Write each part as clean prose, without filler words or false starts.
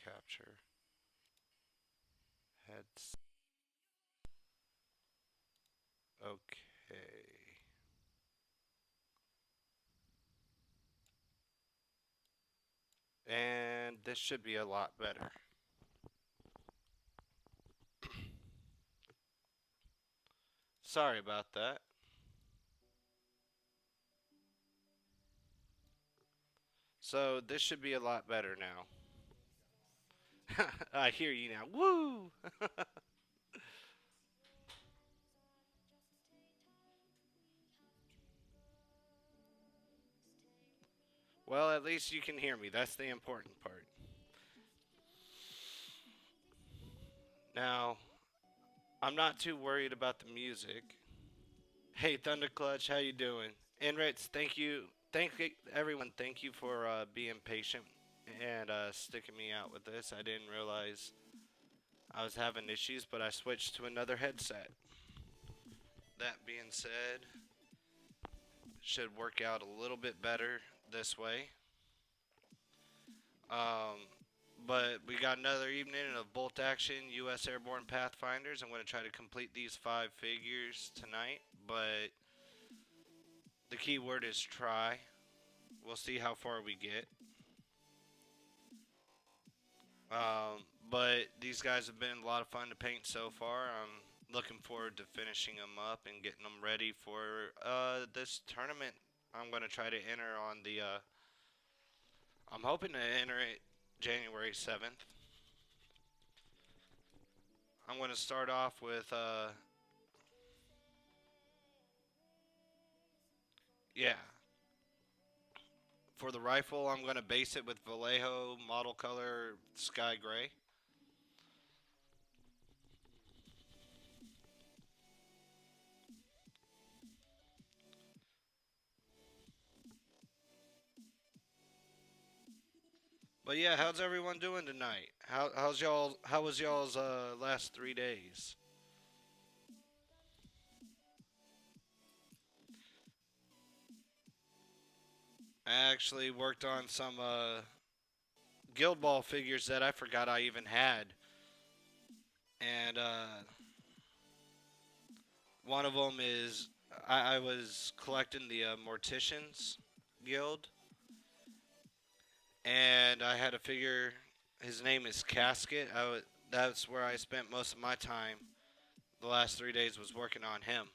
capture. Heads. Okay. And this should be a lot better. Sorry about that. So this should be a lot better now. I hear you now. Woo! Well, at least you can hear me. That's the important part. Now, I'm not too worried about the music. Hey, Thunderclutch, how you doing? Enritz, thank you. Everyone. Thank you for being patient and sticking me out with this. I didn't realize I was having issues, but I switched to another headset. That being said, should work out a little bit better this way. Um, but we got another evening of bolt action U.S. Airborne Pathfinders. I'm going to try to complete these 5 figures tonight, but the key word is try. We'll see how far we get. But these guys have been a lot of fun to paint so far. I'm looking forward to finishing them up and getting them ready for this tournament. I'm going to try to enter on the. I'm hoping to enter it January 7th. I'm going to start off with. Yeah. For the rifle, I'm going to base it with Vallejo model color sky gray. But yeah, how's everyone doing tonight? How's y'all? How was y'all's last 3 days? I actually worked on some Guild Ball figures that I forgot I even had, and one of them is I was collecting the Morticians Guild, and I had a figure. His name is Casket. That's where I spent most of my time. The last 3 days was working on him.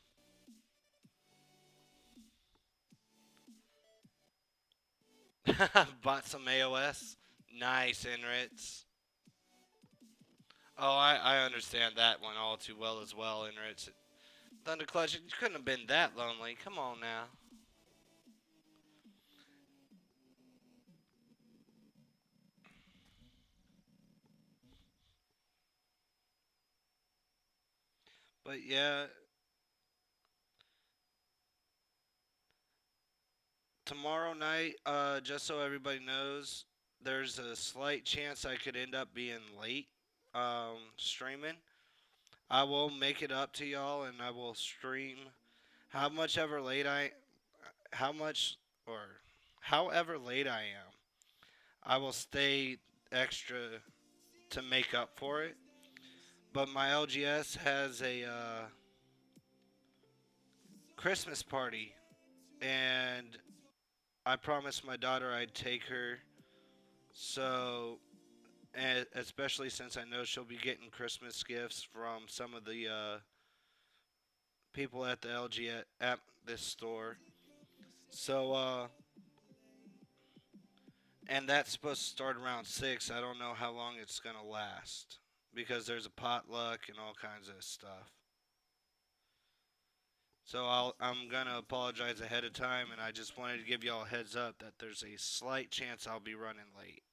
Bought some AOS. Nice, Enritz. Oh, I understand that one all too well as well, Enritz. Thunderclutch, you couldn't have been that lonely. Come on now. But yeah, tomorrow night, just so everybody knows, there's a slight chance I could end up being late streaming. I will make it up to y'all and I will stream how much ever late I how much or however late I am. I will stay extra to make up for it. But my LGS has a Christmas party and I promised my daughter I'd take her. So, and especially since I know she'll be getting Christmas gifts from some of the people at the LG at this store. So, and that's supposed to start around 6. I don't know how long it's going to last because there's a potluck and all kinds of stuff. So I'm going to apologize ahead of time, and I just wanted to give y'all a heads up that there's a slight chance I'll be running late.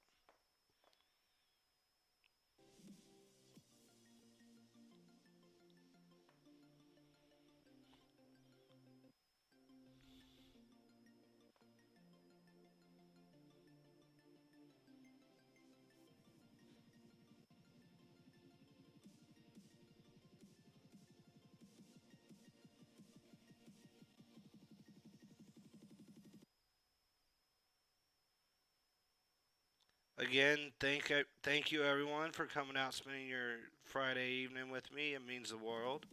Again, thank you everyone for coming out, spending your Friday evening with me. It means the world.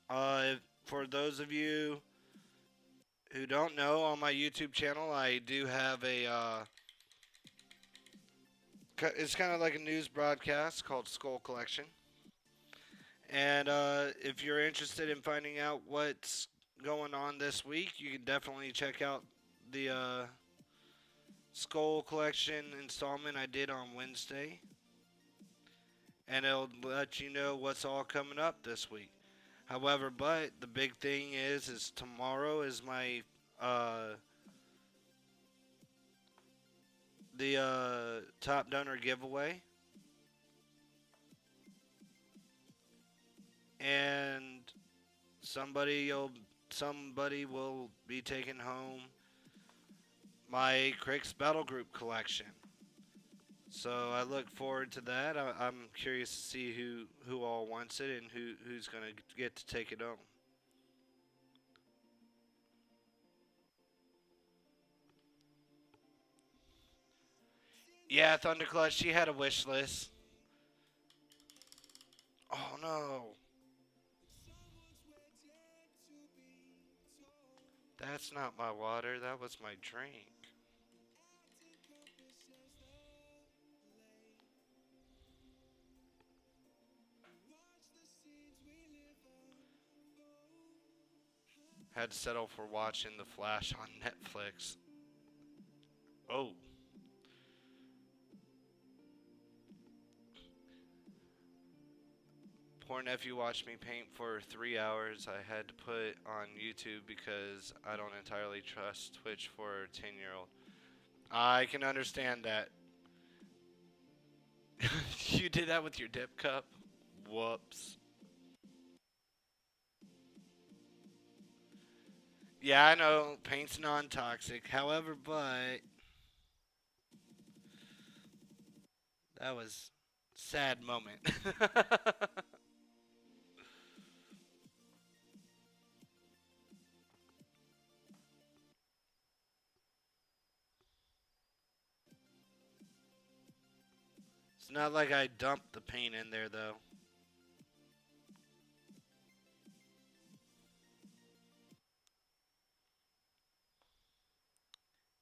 For those of you who don't know, on my YouTube channel, I do have it's kind of like a news broadcast called Skull Collection. And if you're interested in finding out what's going on this week, you can definitely check out the Skull Collection installment I did on Wednesday, and it'll let you know what's all coming up this week. However, but the big thing is tomorrow is my uh, the top donor giveaway, and somebody will somebody will be taking home my Cricks Battle Group collection. So I look forward to that. I'm curious to see who all wants it and who's gonna get to take it home. Yeah, Thunderclutch, she had a wish list. Oh no, that's not my water. That was my drink. Had to settle for watching The Flash on Netflix. Oh, poor nephew watched me paint for 3 hours. I had to put on YouTube because I don't entirely trust Twitch for a 10-year-old. I can understand that. You did that with your dip cup? Whoops. Yeah, I know paint's non-toxic. However, but that was sad moment. It's not like I dumped the paint in there though.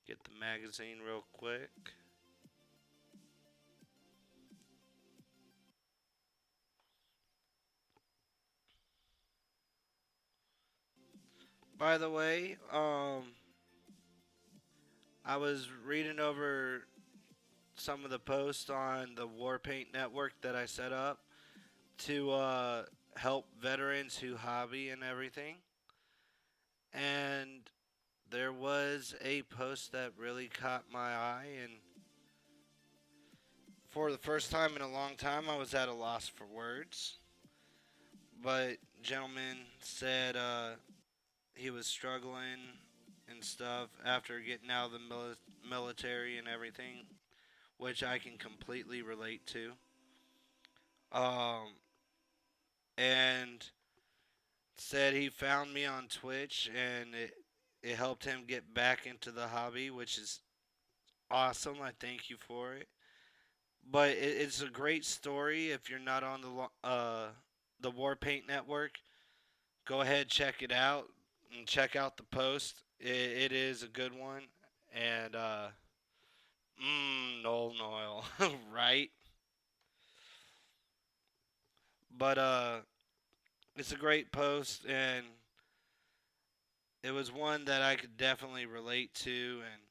Get the magazine real quick. By the way, I was reading over some of the posts on the Warpaint network that I set up to help veterans who hobby and everything. And there was a post that really caught my eye, and for the first time in a long time, I was at a loss for words. But gentleman said he was struggling and stuff after getting out of the military and everything, which I can completely relate to. Um, and said he found me on Twitch, and it helped him get back into the hobby, which is awesome. I thank you for it. But it's a great story. If you're not on the Warpaint Network, go ahead, check it out and check out the post. It is a good one, and Noel Noel, right? But it's a great post, and it was one that I could definitely relate to, and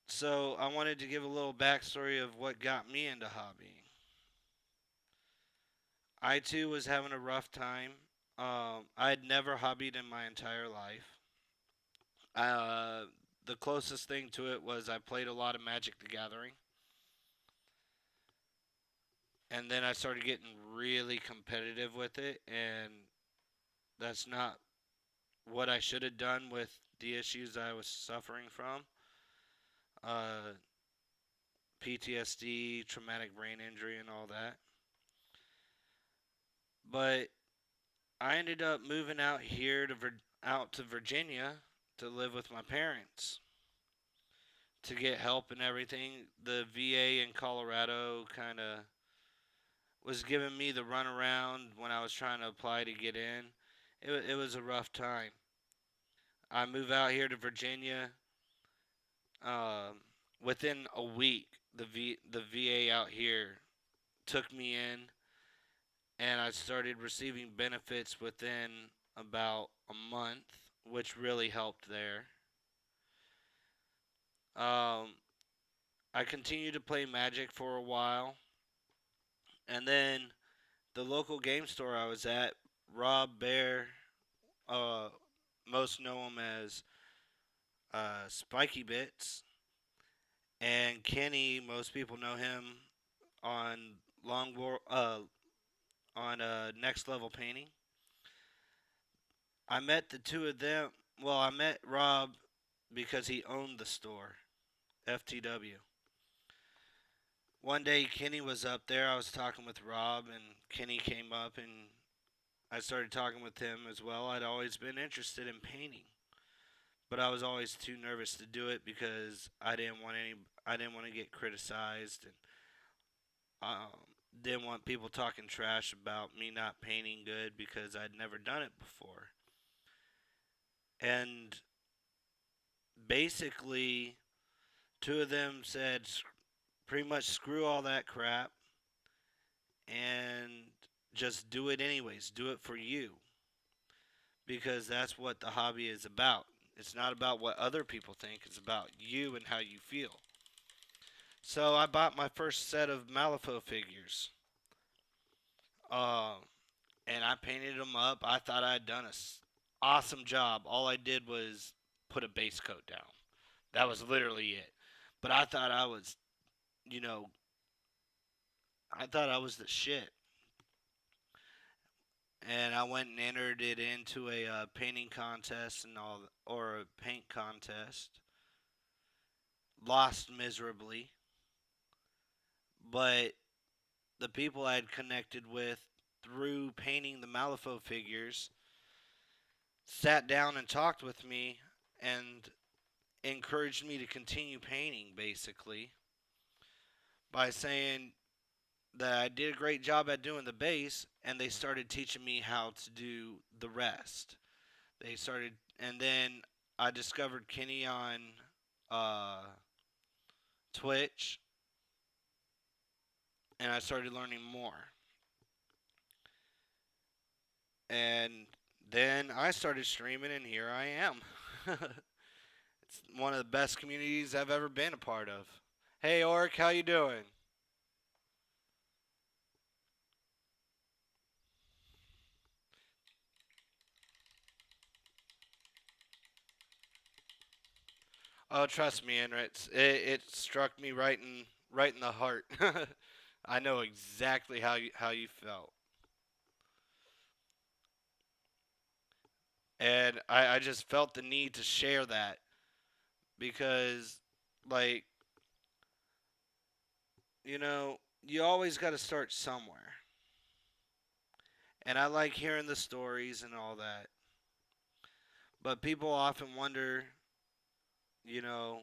so I wanted to give a little backstory of what got me into hobbying. I too was having a rough time. I had never hobbied in my entire life. Uh, the closest thing to it was I played a lot of Magic the Gathering, and then I started getting really competitive with it, and that's not what I should have done with the issues I was suffering from. Uh, PTSD, traumatic brain injury, and all that. But I ended up moving out here to out to Virginia to live with my parents to get help and everything. The VA in Colorado kind of was giving me the runaround when I was trying to apply to get in. It was a rough time. I moved out here to Virginia. Um, Within a week, the VA out here took me in, and I started receiving benefits within about a month, which really helped there. Um, I continued to play Magic for a while, and then the local game store I was at, Rob Bear, uh, most know him as Spiky Bits, and Kenny, most people know him on Long on Next Level Painting. I met the two of them. Well, I met Rob because he owned the store, FTW. One day Kenny was up there. I was talking with Rob, and Kenny came up, and I started talking with him as well. I'd always been interested in painting, but I was always too nervous to do it because I didn't want to get criticized, and um, didn't want people talking trash about me not painting good because I'd never done it before. And basically, two of them said pretty much screw all that crap and just do it anyways. Do it for you because that's what the hobby is about. It's not about what other people think, it's about you and how you feel. So I bought my first set of Malifaux figures. Uh, and I painted them up. I thought I had done a awesome job. All I did was put a base coat down. That was literally it. But I thought I was, you know, I thought I was the shit. And I went and entered it into a painting contest and all, or a paint contest. Lost miserably, but the people I had connected with through painting the Malifaux figures sat down and talked with me and encouraged me to continue painting basically by saying that I did a great job at doing the base, and they started teaching me how to do the rest. They started, and then I discovered Kenny on uh, Twitch, and I started learning more. And then I started streaming, and here I am. It's one of the best communities I've ever been a part of. Hey, Orc, how you doing? Oh, trust me, Enritz. It struck me right in the heart. I know exactly how you felt, and I just felt the need to share that because, like, you always got to start somewhere, and I like hearing the stories and all that. But people often wonder, you know,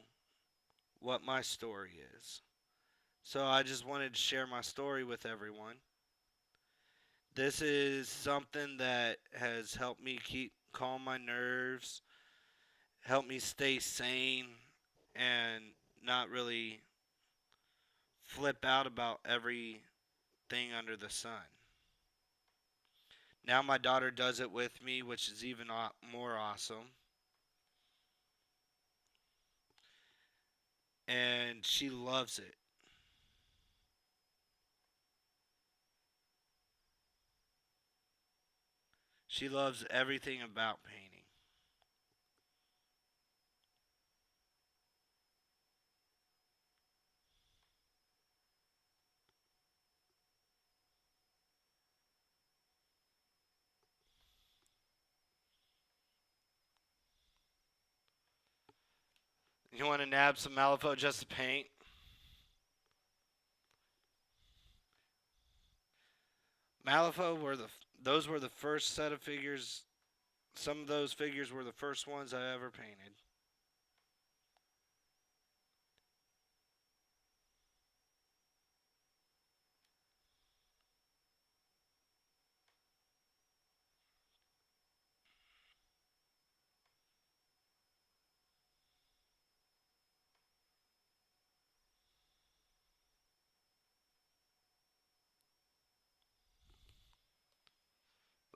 what my story is. So I just wanted to share my story with everyone. This is something that has helped me keep calm my nerves, helped me stay sane, and not really flip out about everything under the sun. Now my daughter does it with me, which is even more awesome. And she loves it. She loves everything about painting. You want to nab some Malifaux just to paint? Malifaux those were the first set of figures, Some of those figures were the first ones I ever painted.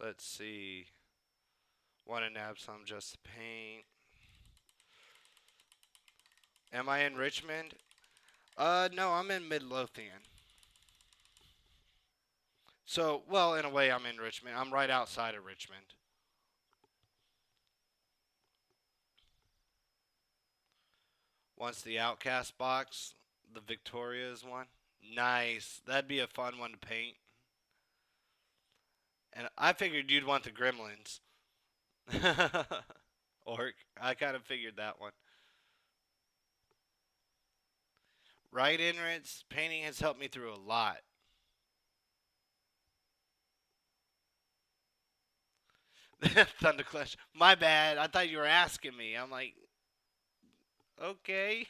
Let's see. One in Absalom just to paint. Am I in Richmond? No, I'm in Midlothian. So, well, in a way, I'm in Richmond. I'm right outside of Richmond. Once the Outcast box, the Victoria's one. Nice. That'd be a fun one to paint. And I figured you'd want the Gremlins. Orc. I kind of figured that one. Right, Enritz? Painting has helped me through a lot. Thunderclash. My bad. I thought you were asking me. I'm like, okay.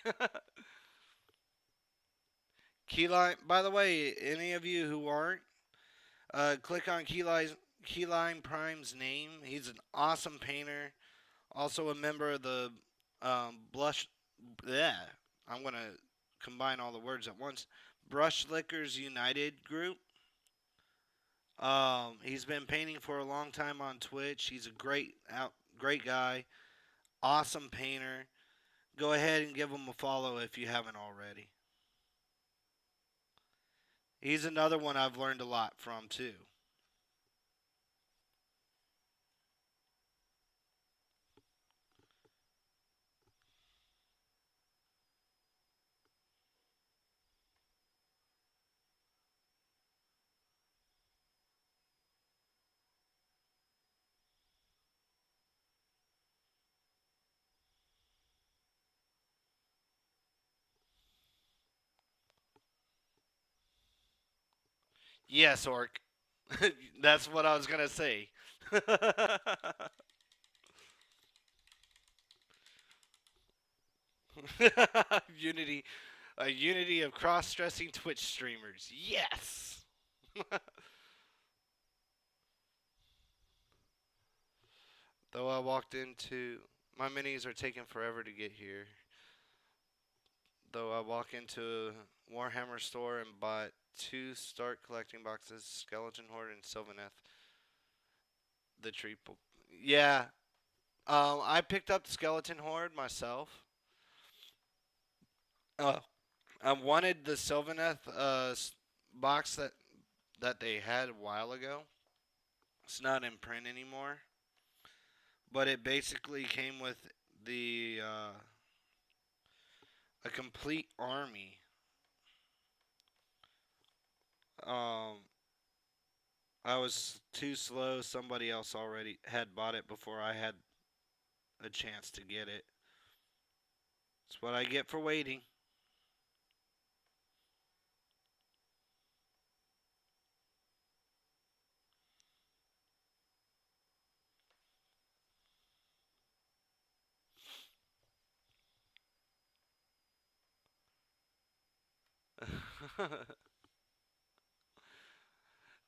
Keyline. By the way, any of you who aren't, click on Keyline Prime's name. He's an awesome painter. Also a member of the Blush. Yeah, I'm gonna combine all the words at once. Brush Lickers United group. He's been painting for a long time on Twitch. He's a great guy, awesome painter. Go ahead and give him a follow if you haven't already. He's another one I've learned a lot from too. Yes, Orc. That's what I was gonna say. unity, a unity of cross-dressing Twitch streamers. Yes. Though I walked into my minis are taking forever to get here. Though I walk into Warhammer store and bought two start collecting boxes, Skeleton Horde and Sylvaneth. The triple. Yeah. I picked up the Skeleton Horde myself. Uh, I wanted the Sylvaneth box that they had a while ago. It's not in print anymore, but it basically came with the a complete army. Um, I was too slow. Somebody else already had bought it before I had a chance to get it. That's what I get for waiting.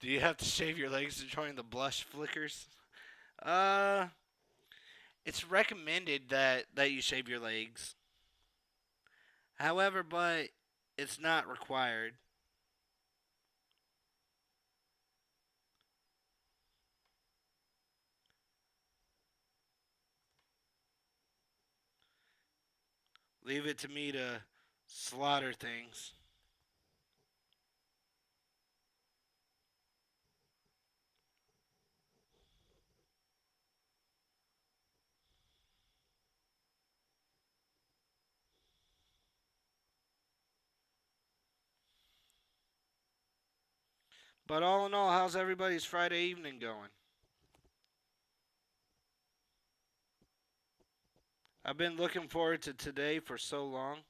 Do you have to shave your legs to join the blush flickers? Uh, it's recommended that you shave your legs. However, but it's not required. Leave it to me to slaughter things. But all in all, how's everybody's Friday evening going? I've been looking forward to today for so long.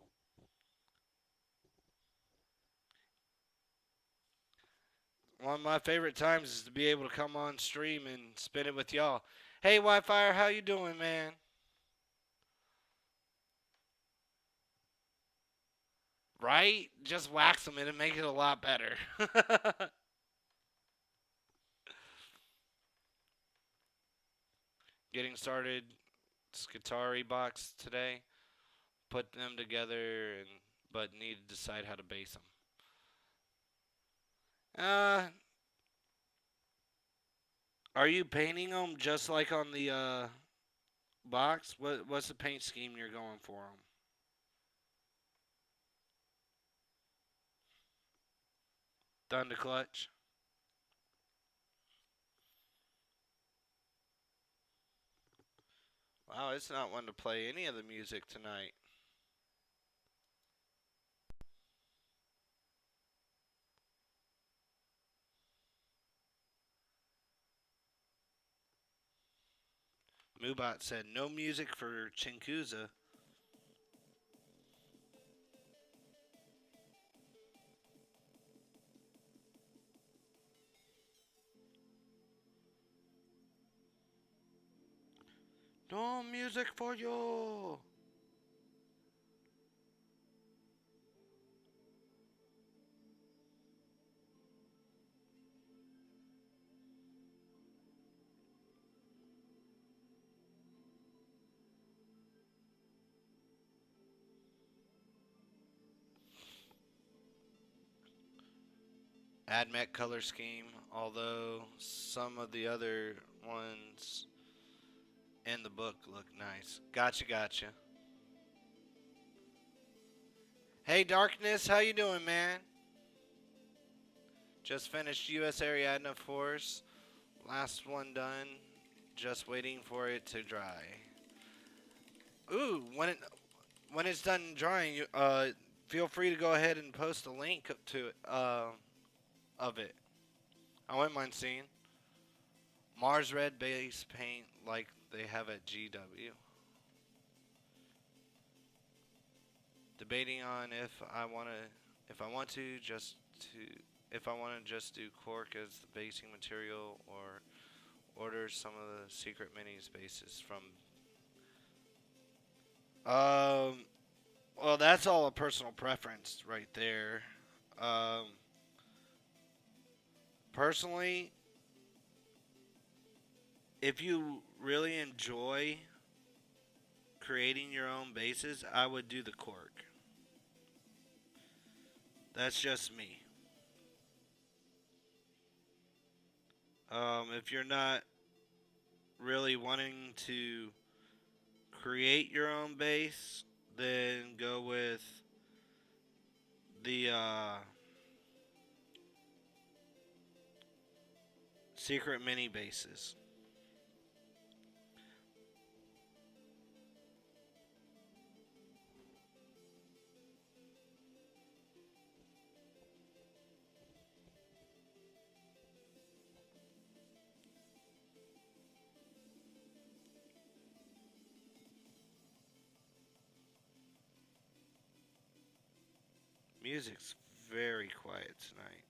One of my favorite times is to be able to come on stream and spend it with y'all. Hey, Wi-Fi, how you doing, man? Right? Just wax them. It'll make it a lot better. Getting started. Skitari box today. Put them together, but need to decide how to base them. Are you painting them just like on the box? What's the paint scheme you're going for them? Thunder Clutch. Wow, it's not one to play any of the music tonight. Moobot said no music for Chinkusa. No music for you. AdMech color scheme, although some of the other ones in the book look nice. Gotcha, gotcha. Hey, Darkness, how you doing, man? Just finished U.S. Ariadne Force. Last one done. Just waiting for it to dry. Ooh, when it's done drying, feel free to go ahead and post a link to it, of it. I wouldn't mind seeing Mars Red base paint like they have at GW. Debating on if I want to just to if I want to just do cork as the basing material or order some of the secret minis bases from. Um, well, that's all a personal preference right there. Um, Personally, if you really enjoy creating your own bases, I would do the cork. That's just me. If you're not really wanting to create your own base, then go with the secret mini bases. Music's very quiet tonight.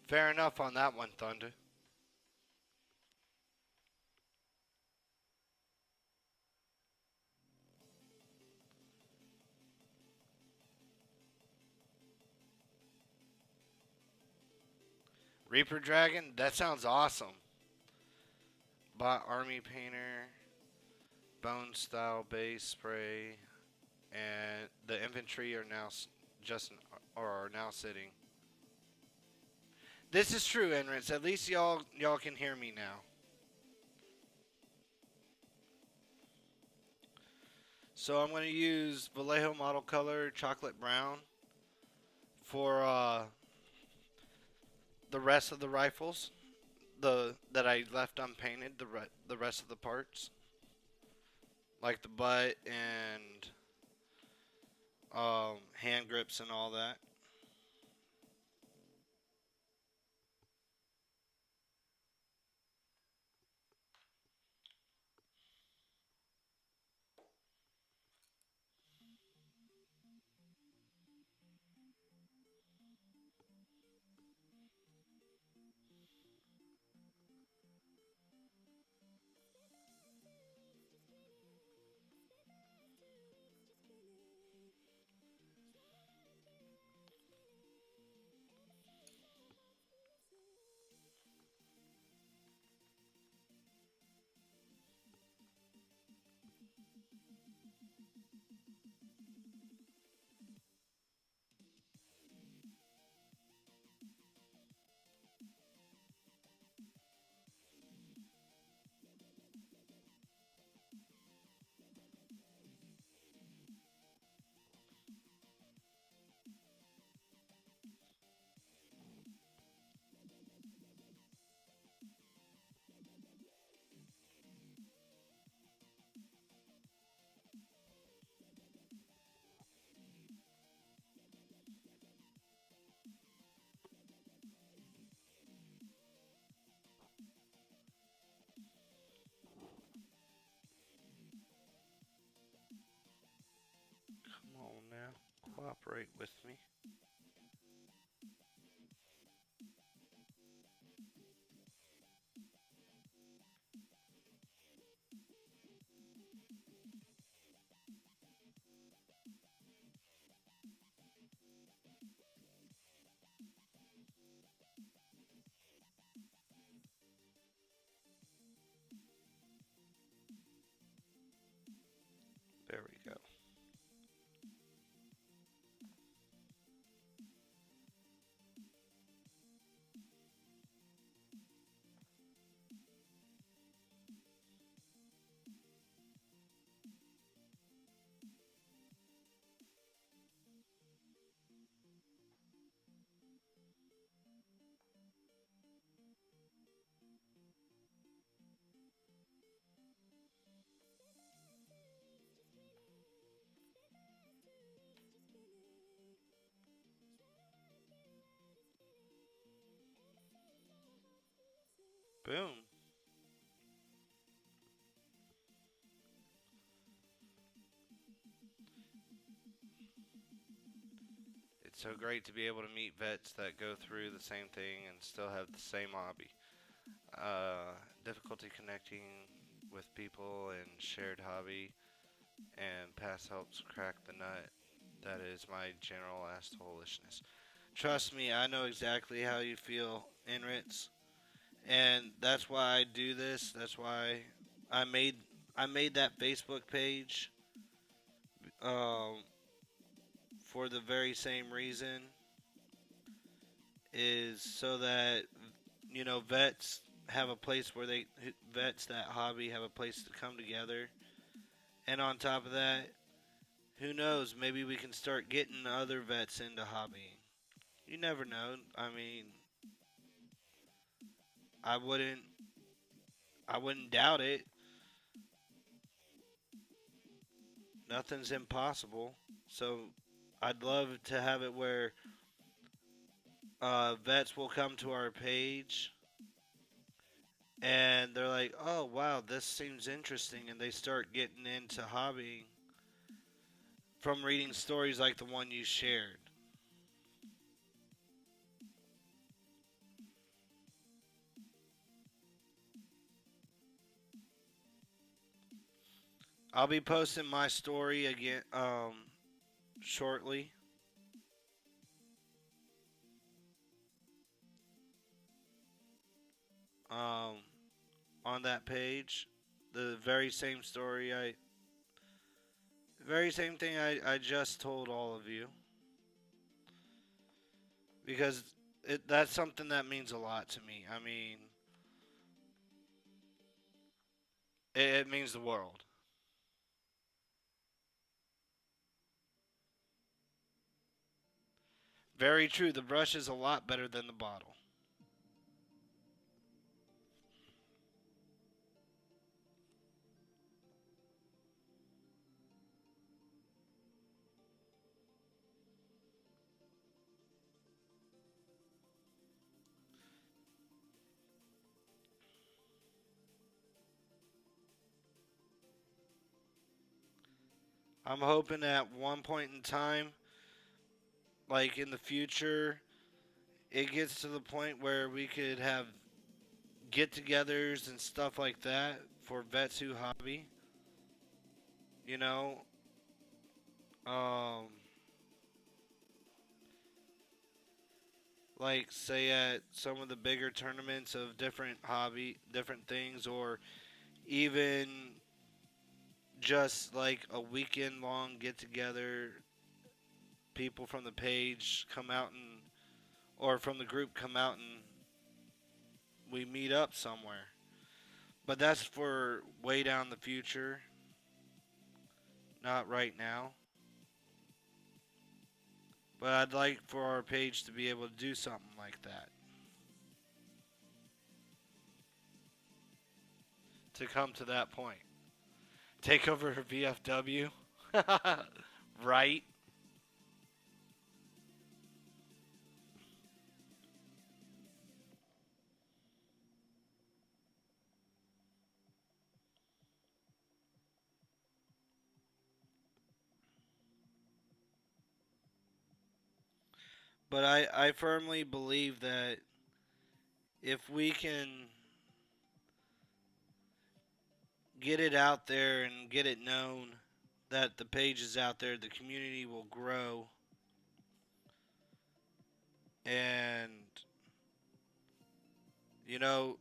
Fair enough on that one, Thunder. Reaper Dragon, that sounds awesome. Bought Army Painter, Bone Style Base Spray, and the infantry are now just or are now sitting. This is true, Enrance. At least y'all can hear me now. So I'm going to use Vallejo Model Color Chocolate Brown for the rest of the rifles. The that I left unpainted. The rest of the parts, like the butt and hand grips and all that. Come on now, cooperate with me. There we go. Boom. It's so great to be able to meet vets that go through the same thing and still have the same hobby. Difficulty connecting with people and shared hobby, and pass helps crack the nut. That is my general assholishness. Trust me, I know exactly how you feel, Enritz, and that's why I do this. That's why I made I made that Facebook page um, for the very same reason, is so that vets have a place where they vets that hobby have a place to come together. And on top of that, who knows, maybe we can start getting other vets into hobbying. You never know. I mean, I wouldn't I wouldn't doubt it. Nothing's impossible. So I'd love to have it where vets will come to our page and they're like, "Oh wow, this seems interesting," and they start getting into hobbying from reading stories like the one you shared. I'll be posting my story again shortly um, on that page. The very same thing I just told all of you, because that's something that means a lot to me. I mean, it means the world. Very true. The brush is a lot better than the bottle. I'm hoping at one point in time, like in the future, it gets to the point where we could have get-togethers and stuff like that for vets who hobby. You know, um, like say at some of the bigger tournaments of different things, or even just like a weekend long get together. People from the page come out and, or from the group come out and we meet up somewhere. But that's for way down the future, not right now. But I'd like for our page to be able to do something like that. To come to that point. Take over VFW. Right? But I firmly believe that if we can get it out there and get it known that the page is out there, the community will grow, and you know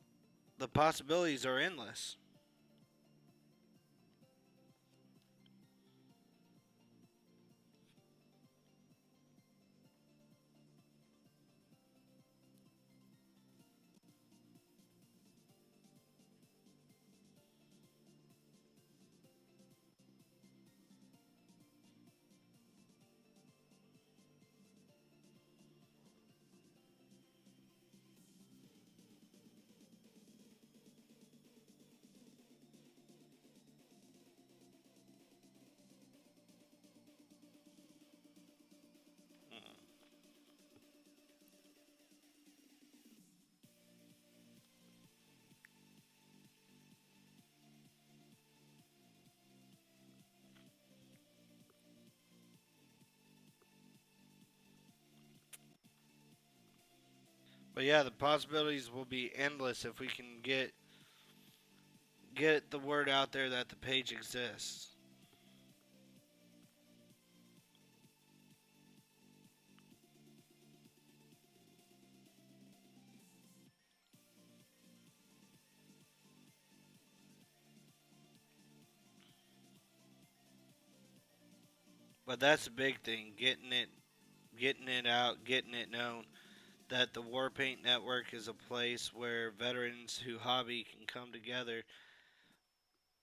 the possibilities are endless. But yeah, the possibilities will be endless if we can get the word out there that the page exists. But that's a big thing, getting it out, getting it known that the Warpaint Network is a place where veterans who hobby can come together,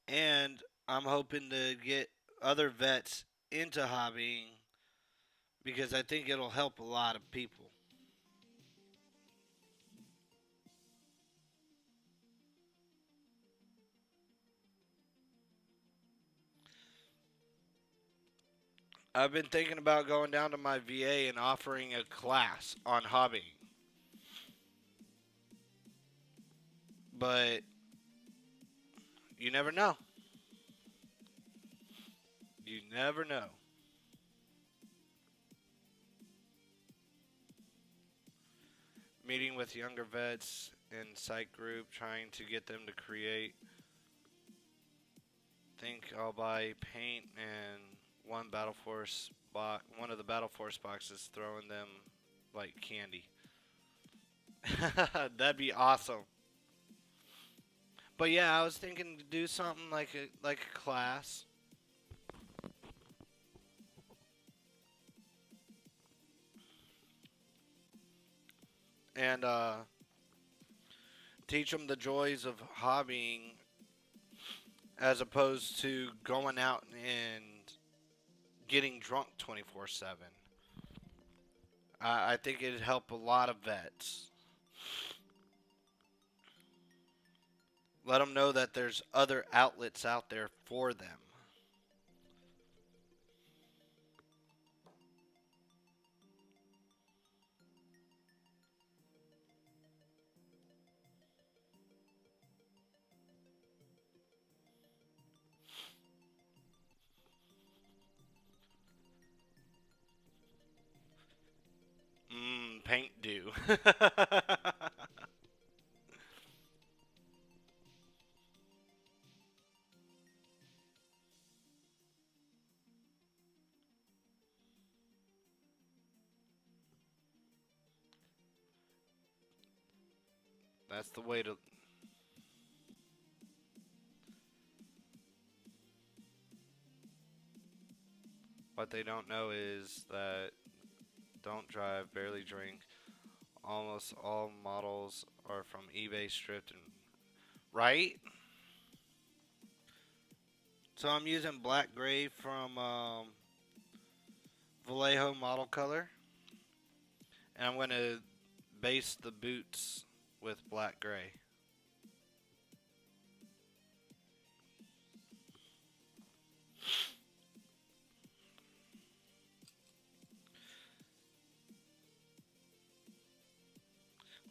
and I'm hoping to get other vets into hobbying because I think it'll help a lot of people. I've been thinking about going down to my VA and offering a class on hobbying, but you never know. You never know. Meeting with younger vets in psych group, trying to get them to create. Think I'll buy paint and one of the Battle Force boxes, throwing them like candy. That'd be awesome. But yeah, I was thinking to do something like a class and teach them the joys of hobbying as opposed to going out and getting drunk 24/7. I think it'd help a lot of vets. Let them know that there's other outlets out there for them. Paint do. That's the way to. What they don't know is that don't drive, barely drink. Almost all models are from eBay stripped and right. So I'm using black gray from Vallejo Model Color, and I'm going to base the boots with black gray.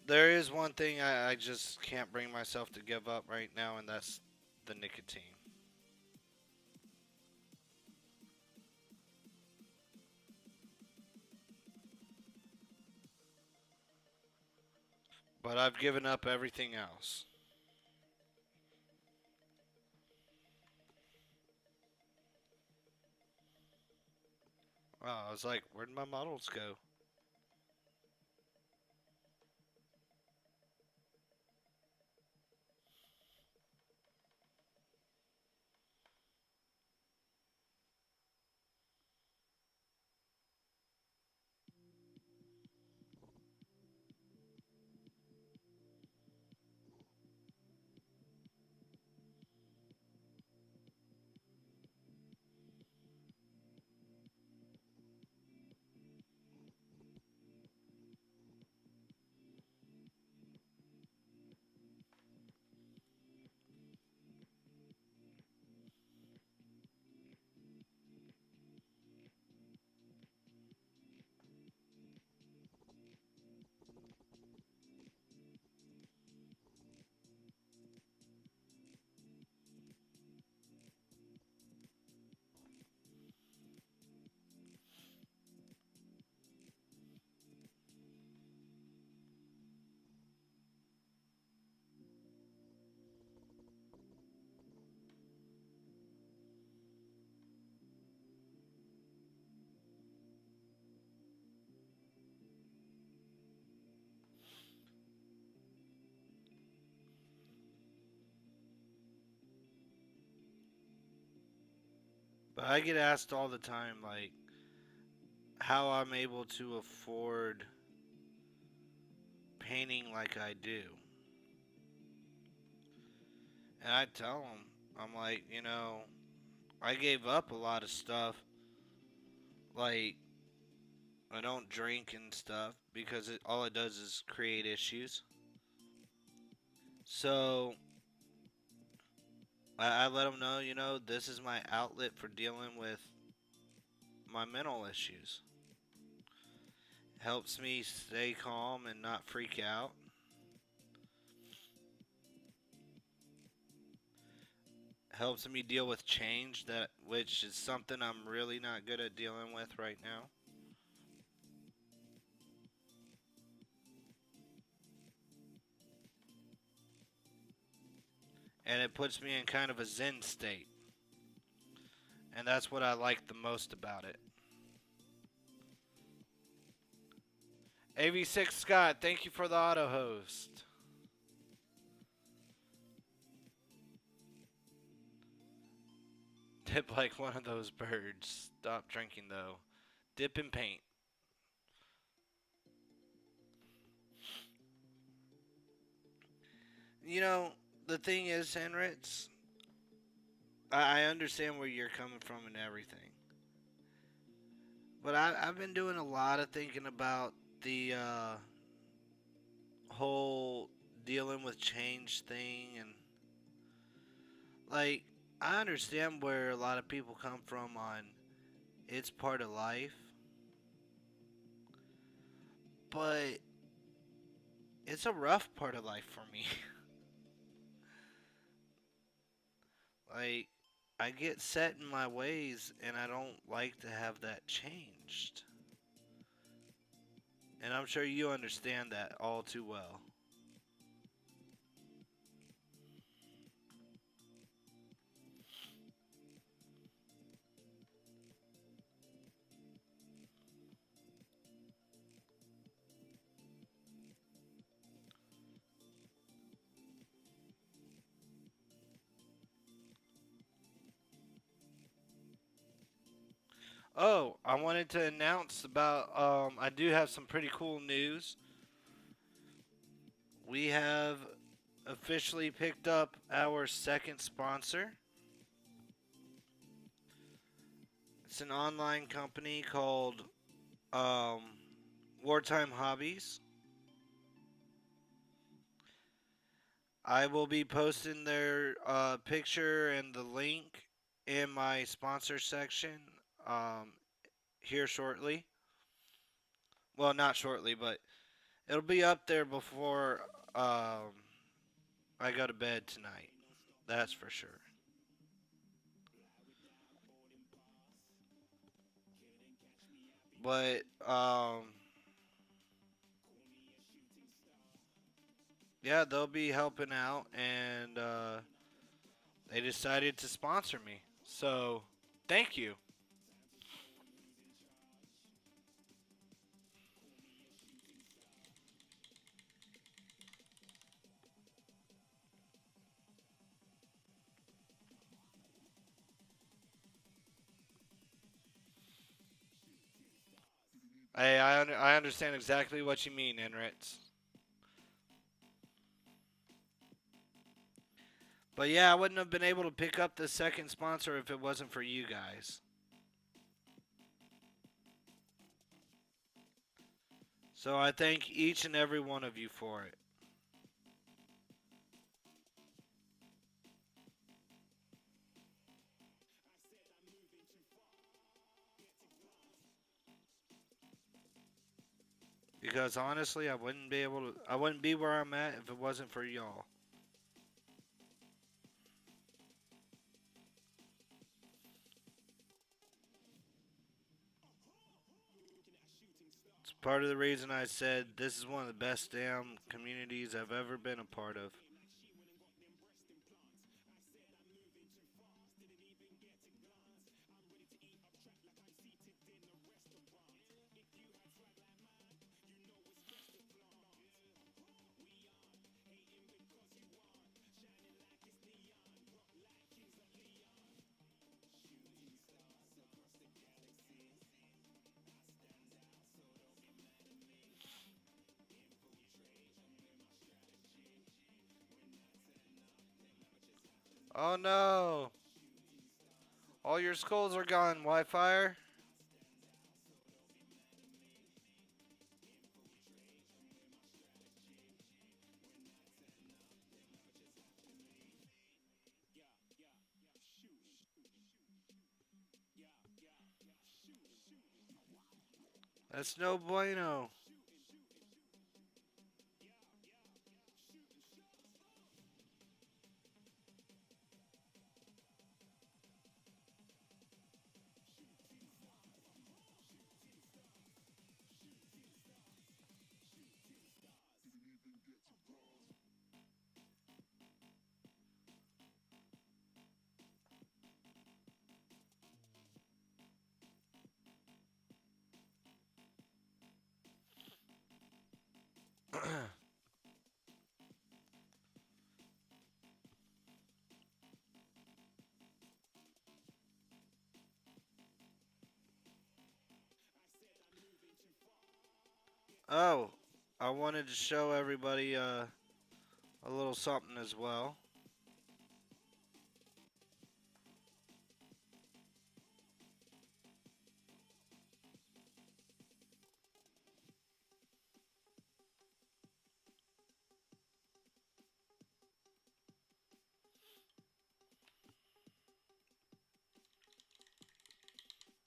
There is one thing I just can't bring myself to give up right now, and that's the nicotine. But I've given up everything else. Wow, I was like, where'd my models go? But I get asked all the time, like, how I'm able to afford painting like I do. And I tell them, I'm like, I gave up a lot of stuff. Like, I don't drink and stuff because all it does is create issues. So I let them know, this is my outlet for dealing with my mental issues. Helps me stay calm and not freak out. Helps me deal with change that which is something I'm really not good at dealing with right now. And it puts me in kind of a zen state. And that's what I like the most about it. AV6 Scott, thank you for the auto host. Dip like one of those birds. Stop drinking though. Dip in paint. You know, the thing is, Henritz, I understand where you're coming from and everything. But I've been doing a lot of thinking about the whole dealing with change thing, and like I understand where a lot of people come from on it's part of life, but it's a rough part of life for me. Like I get set in my ways and I don't like to have that changed. And I'm sure you understand that all too well. Oh, I wanted to announce about I do have some pretty cool news. We have officially picked up our second sponsor. It's an online company called um, Wartime Hobbies. I will be posting their picture and the link in my sponsor section um, here shortly. Well, not shortly, but it'll be up there before um, I go to bed tonight. That's for sure. But yeah, they'll be helping out, and they decided to sponsor me. So thank you. Hey, I understand exactly what you mean, Enritz. But yeah, I wouldn't have been able to pick up the second sponsor if it wasn't for you guys. So I thank each and every one of you for it. Because honestly, I wouldn't be where I'm at if it wasn't for y'all. It's part of the reason I said this is one of the best damn communities I've ever been a part of. Oh no! All your skulls are gone, Wi-Fi. That's no bueno. Oh, I wanted to show everybody a little something as well.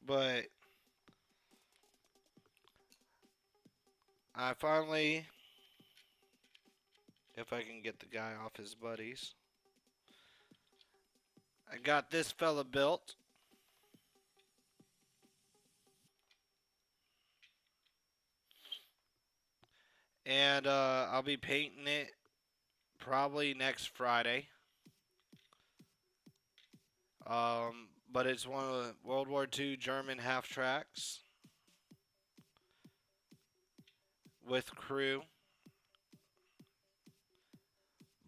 But I finally, if I can get the guy off his buddies, I got this fella built. And I'll be painting it probably next Friday. But it's one of the World War II German half tracks with crew.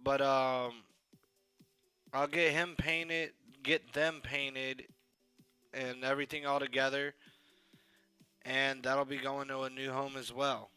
But I'll get him painted, get them painted, and everything all together, and that'll be going to a new home as well.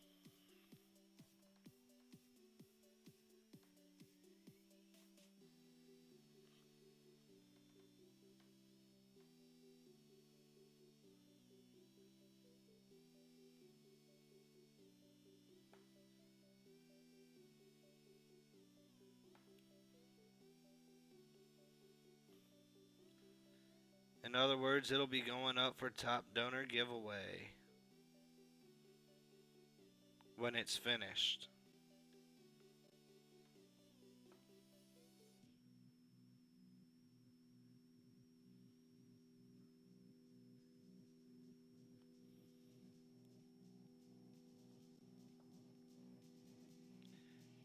In other words, it'll be going up for top donor giveaway when it's finished.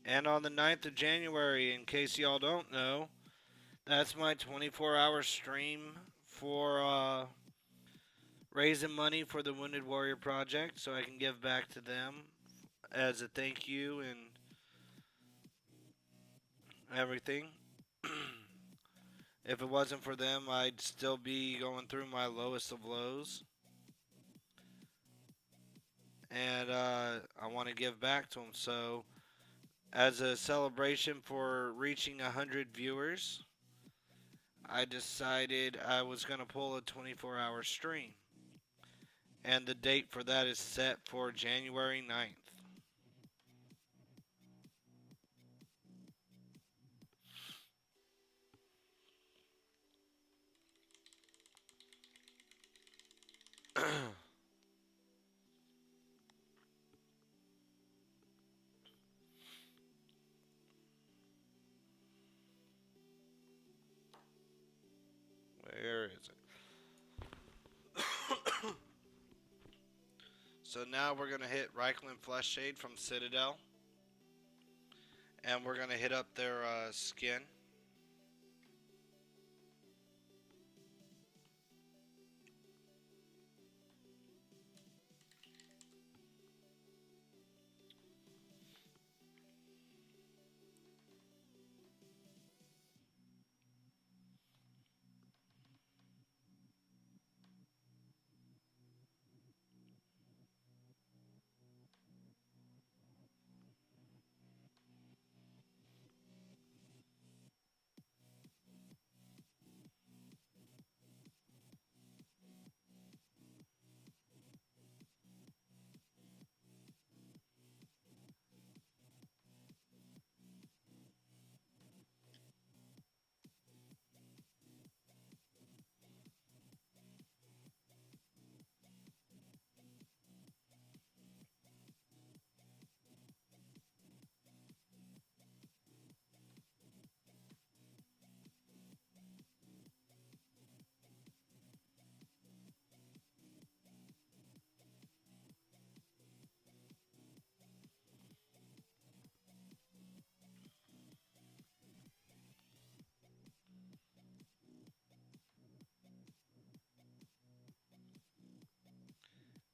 And on the 9th of January, in case y'all don't know, that's my 24-hour stream for raising money for the Wounded Warrior Project so I can give back to them as a thank you and everything. If it wasn't for them, I'd still be going through my lowest of lows. And I want to give back to them. So, as a celebration for reaching 100 viewers, I decided I was going to pull a 24-hour stream. And the date for that is set for January 9th. Where is it? So now we're going to hit Reichland Flesh Shade from Citadel. And we're going to hit up their skin.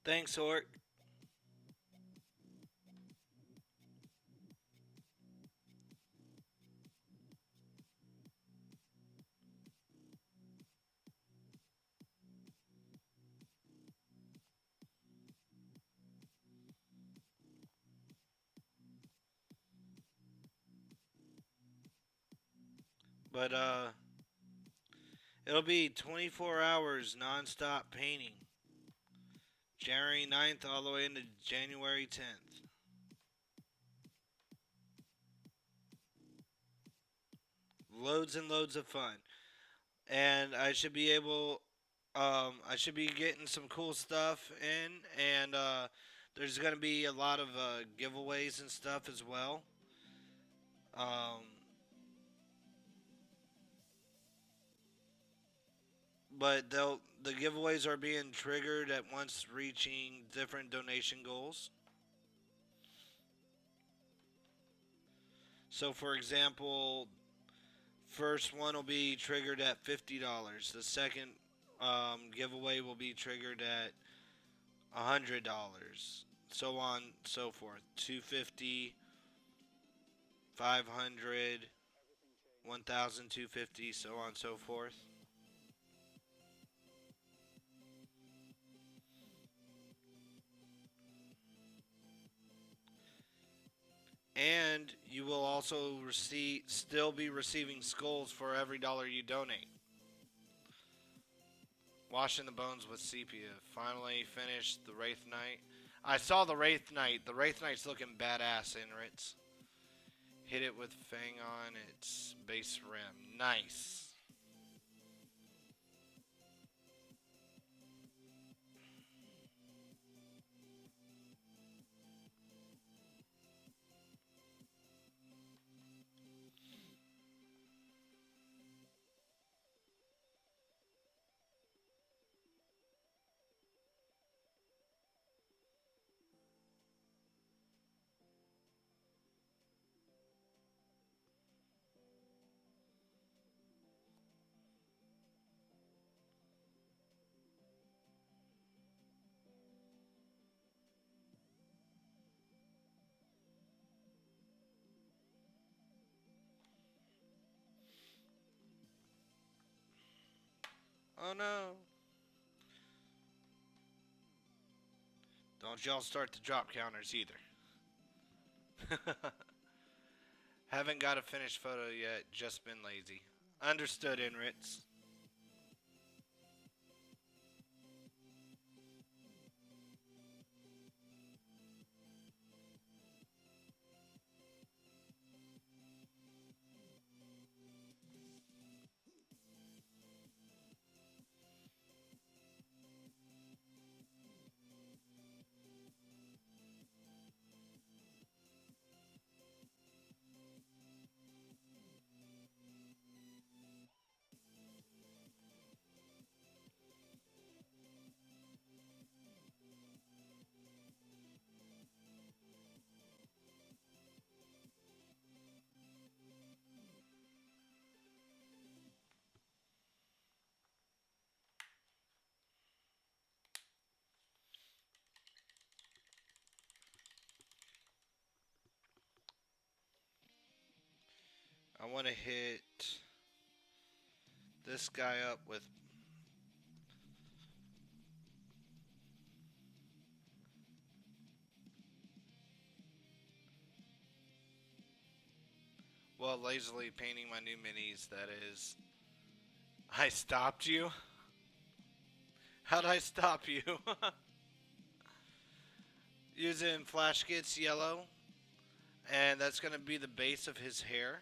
Thanks, Orc. But it'll be 24 hours nonstop painting. January 9th all the way into January 10th. Loads and loads of fun. And I should be able I should be getting some cool stuff in, and there's gonna be a lot of giveaways and stuff as well. Um, but the giveaways are being triggered at once reaching different donation goals. So, for example, first one will be triggered at $50. The second giveaway will be triggered at $100. So on, so forth. 250, 500, 1,250, so on, so forth. And you will also still be receiving skulls for every dollar you donate. Washing the bones with sepia. Finally finished the Wraith Knight. I saw the Wraith Knight. The Wraith Knight's looking badass, Inrits. Hit it with Fang on its base rim. Nice. Oh no. Don't y'all start the drop counters either. Haven't got a finished photo yet, just been lazy. Understood, Inrits. I want to hit this guy up with. Well, lazily painting my new minis, that is. I stopped you? How'd I stop you? Using Flash Gets Yellow, and that's going to be the base of his hair.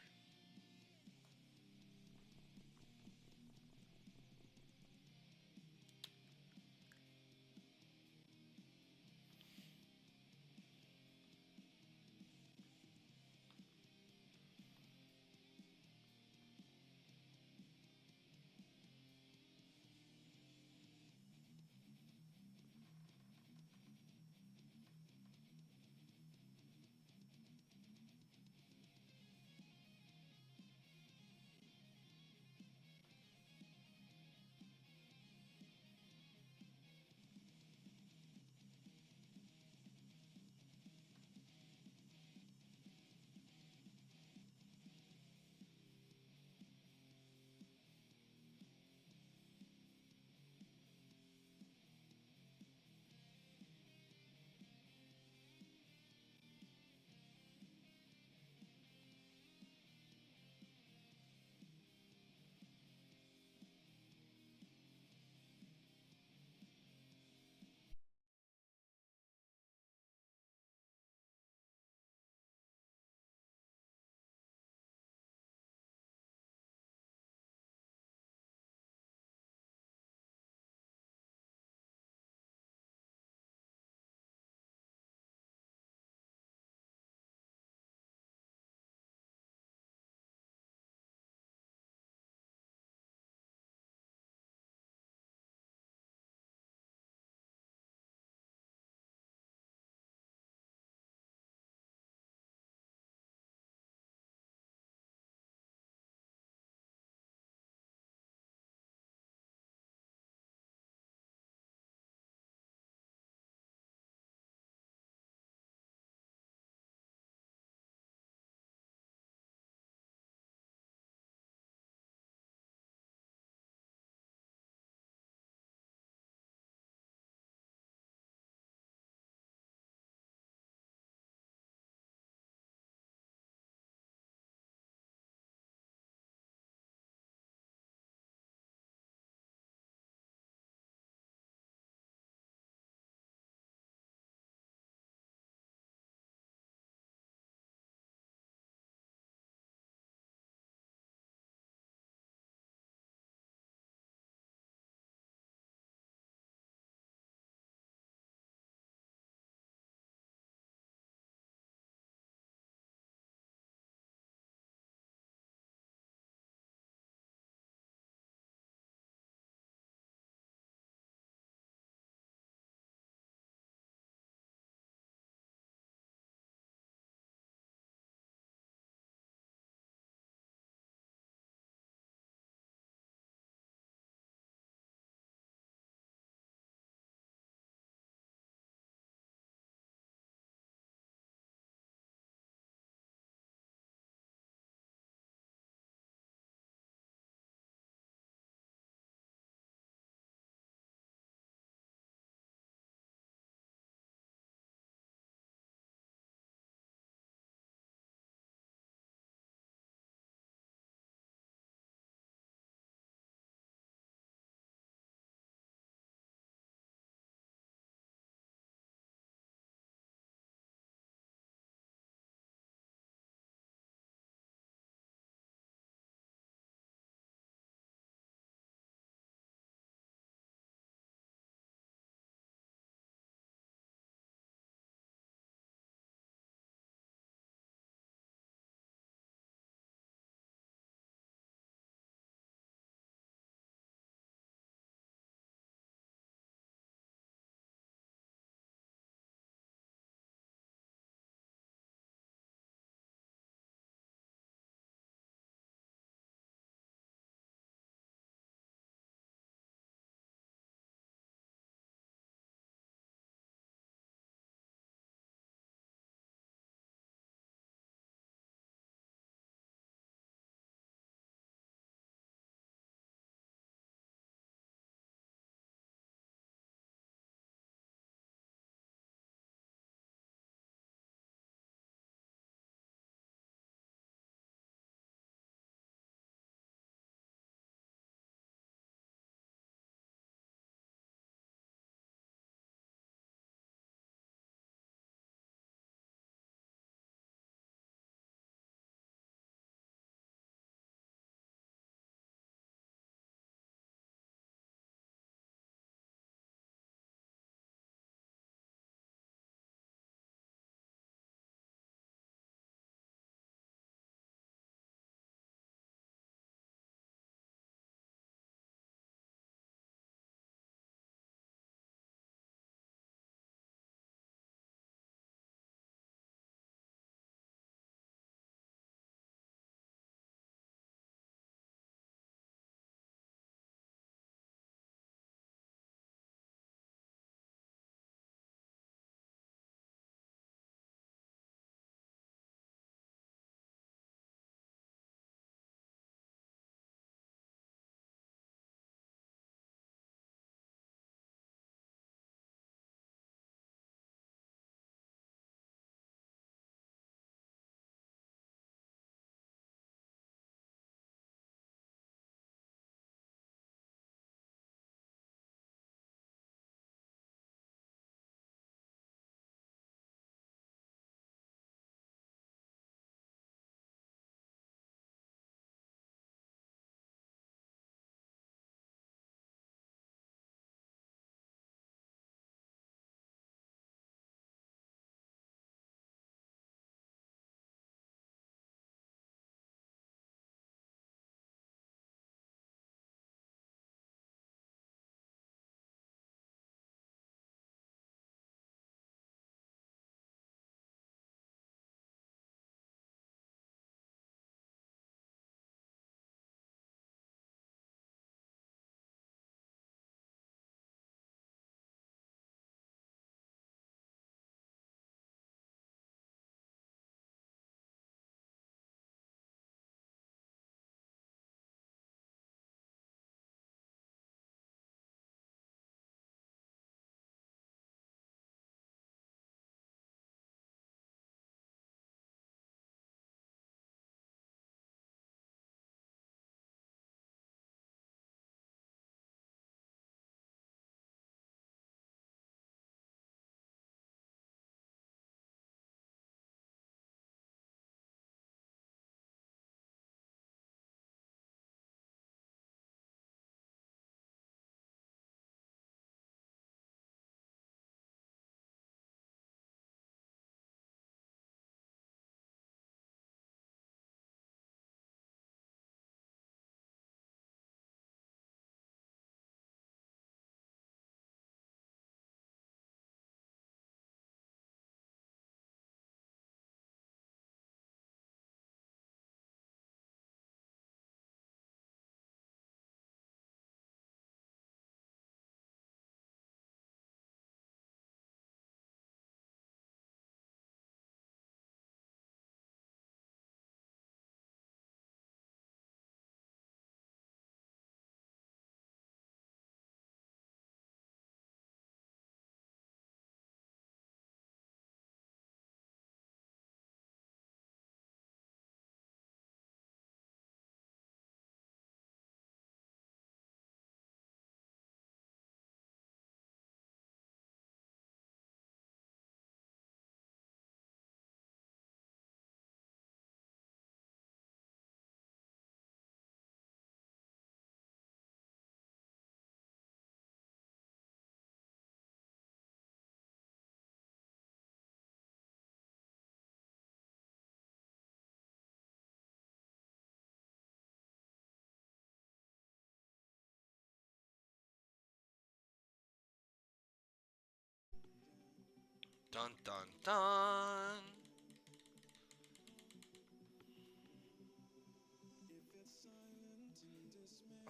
Dun dun dun.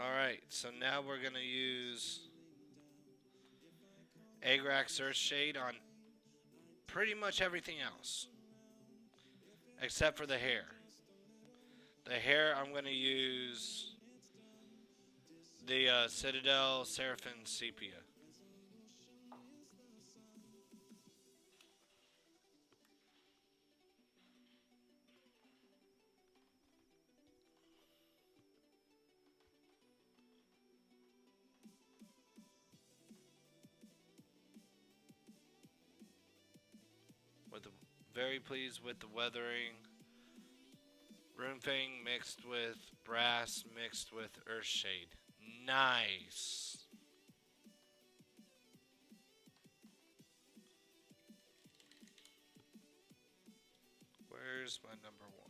Alright, so now we're gonna use Agrax Earthshade on pretty much everything else. Except for the hair. The hair, I'm gonna use the Citadel Seraphim Sepia. With the, very pleased with the weathering. Runefang mixed with brass mixed with Earthshade. Nice. Where's my number one?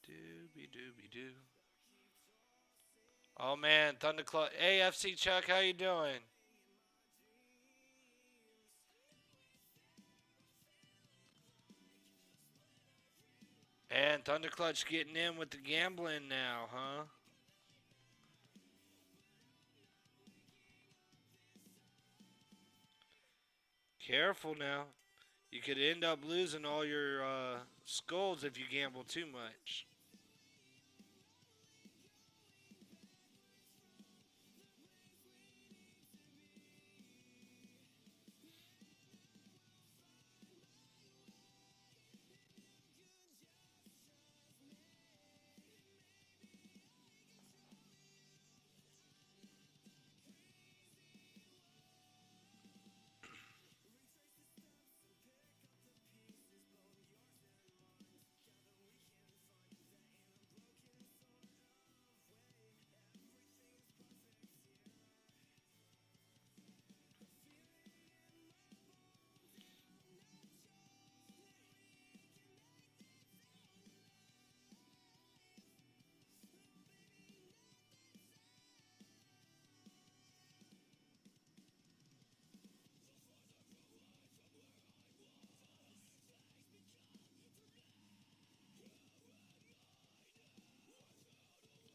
Dooby dooby doo. Oh man, Thunderclaw. Hey, FC Chuck, how you doing? And Thunderclutch getting in with the gambling now, huh? Careful now. You could end up losing all your skulls if you gamble too much.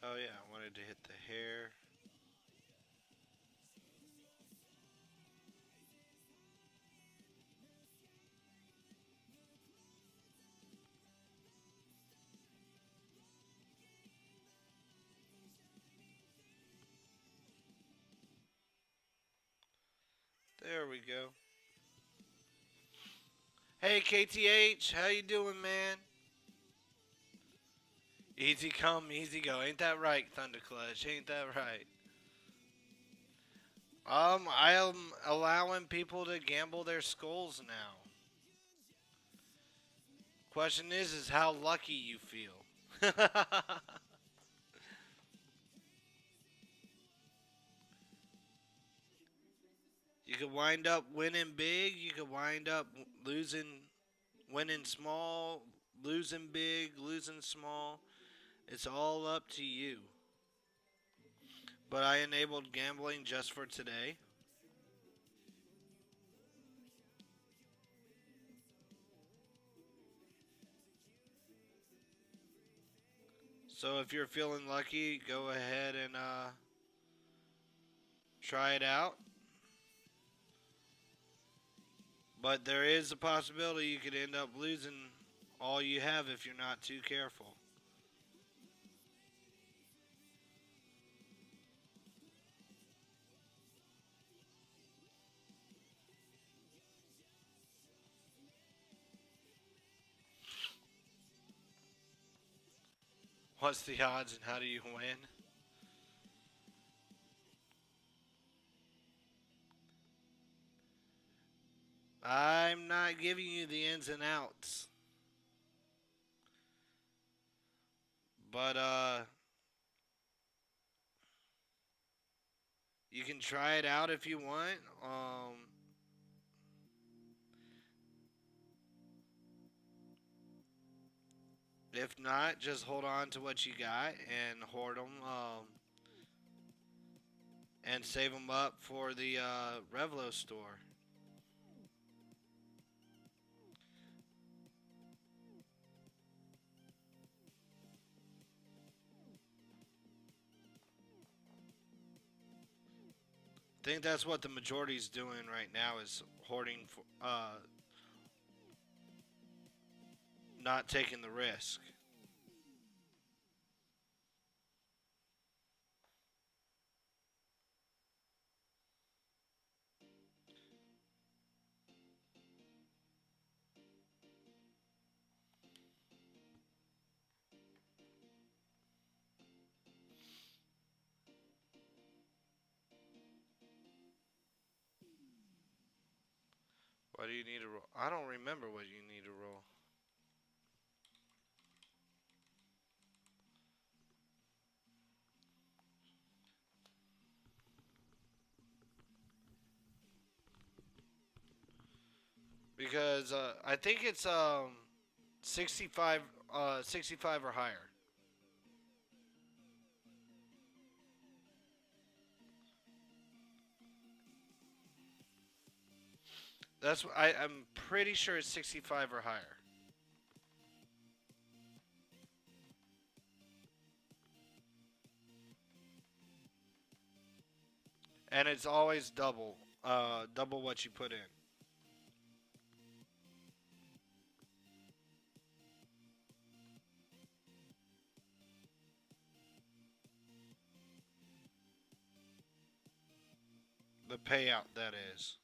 Oh yeah, I wanted to hit the hair. There we go. Hey KTH, how you doing, man? Easy come, easy go. Ain't that right, Thunderclutch? Ain't that right? I am allowing people to gamble their skulls now. Question is how lucky you feel. You could wind up winning big. You could wind up losing, winning small, losing big, losing small. It's all up to you. But I enabled gambling just for today. So if you're feeling lucky, go ahead and try it out. But there is a possibility you could end up losing all you have if you're not too careful. What's the odds and how do you win? I'm not giving you the ins and outs. But you can try it out if you want. If not, just hold on to what you got and hoard them and save them up for the Revlo store. I think that's what the majority's doing right now is hoarding, not taking the risk. What do you need to roll? I don't remember what you need to roll. Because I think it's 65 65 or higher. I'm pretty sure it's 65 or higher. And it's always double what you put in. The payout that is.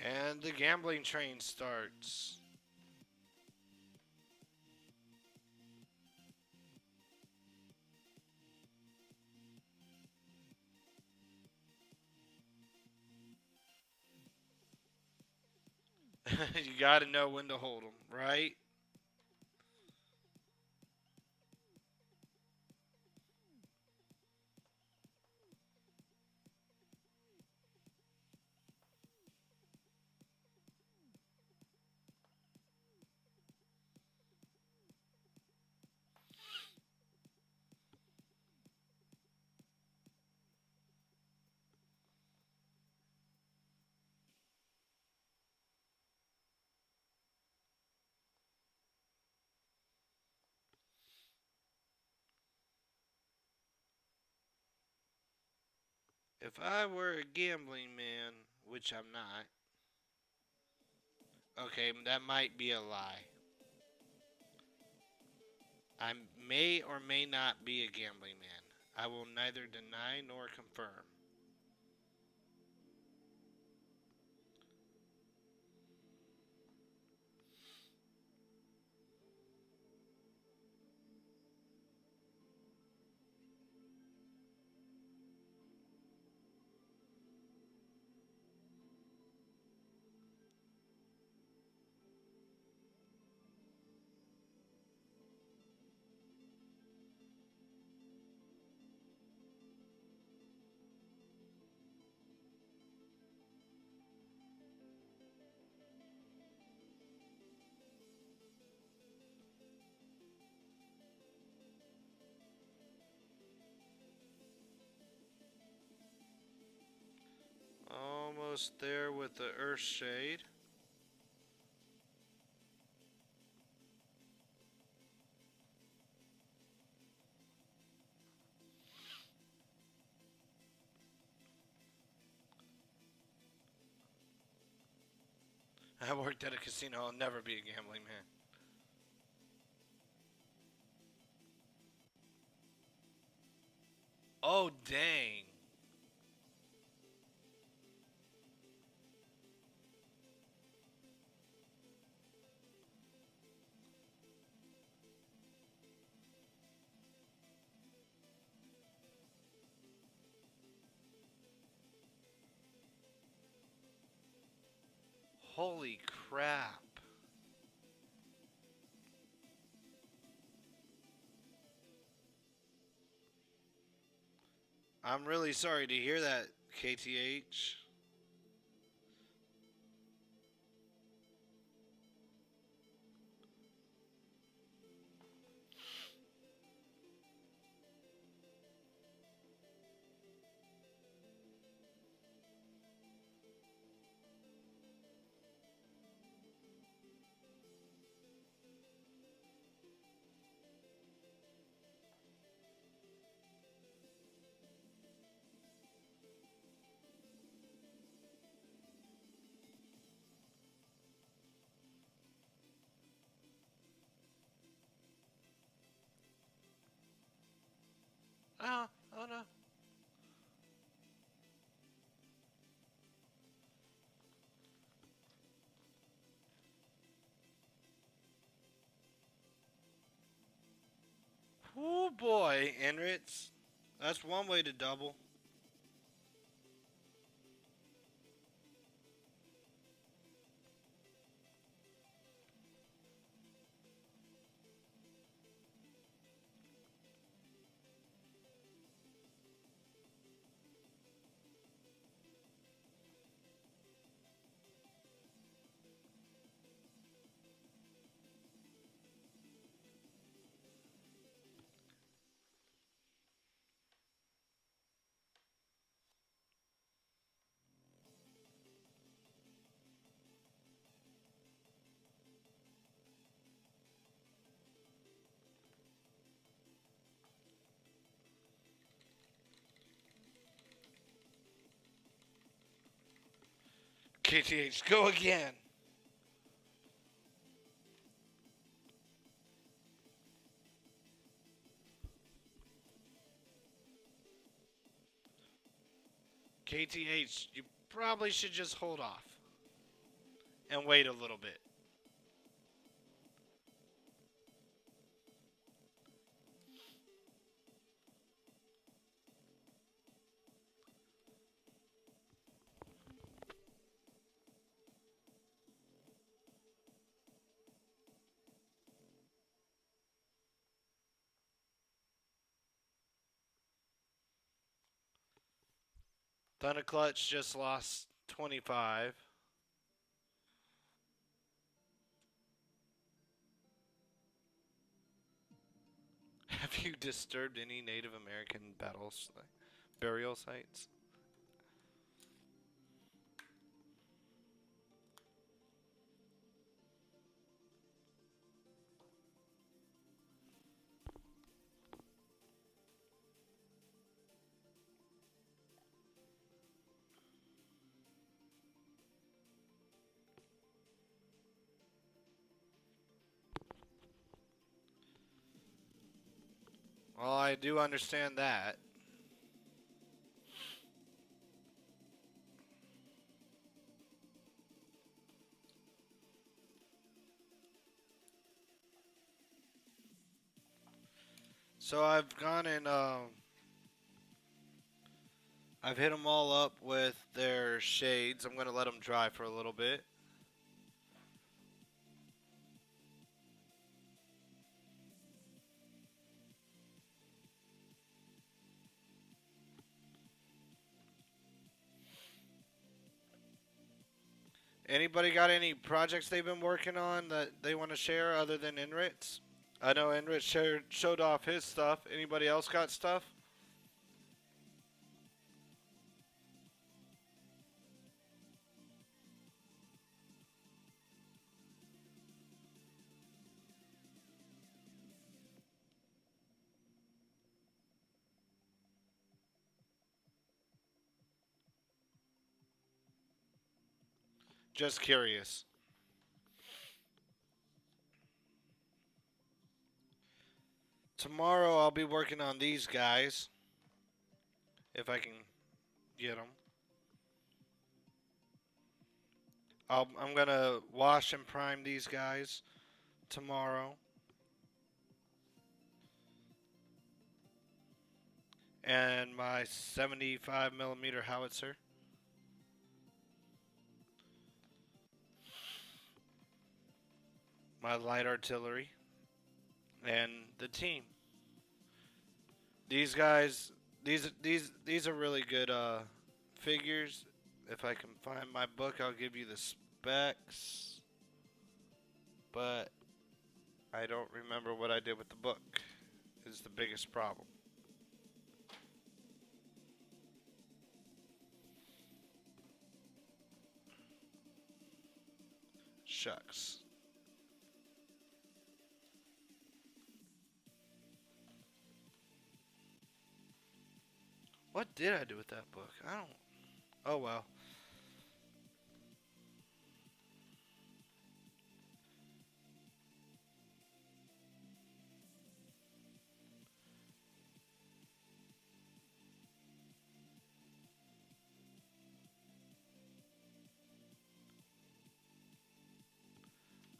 And the gambling train starts. You got to know when to hold them, right? If I were a gambling man, which I'm not, okay, that might be a lie. I may or may not be a gambling man. I will neither deny nor confirm. Almost there with the Earth Shade. I worked at a casino. I'll never be a gambling man. Oh, dang. Holy crap. I'm really sorry to hear that, KTH. Oh, oh no. Oh boy, Enritz. That's one way to double. KTH, go again. KTH, you probably should just hold off and wait a little bit. Thunder Clutch just lost 25. Have you disturbed any Native American battles, burial sites? Well, I do understand that. So I've gone and I've hit them all up with their shades. I'm gonna let them dry for a little bit. Anybody got any projects they've been working on that they want to share other than Enrit's? I know Enrit showed off his stuff. Anybody else got stuff? Just curious. Tomorrow I'll be working on these guys if I can get them. I'm gonna wash and prime these guys tomorrow, and my 75 millimeter howitzer, my light artillery, and the team. These guys, these are really good figures. If I can find my book, I'll give you the specs, but I don't remember what I did with the book. Is the biggest problem. Shucks. What did I do with that book? I don't. Oh well.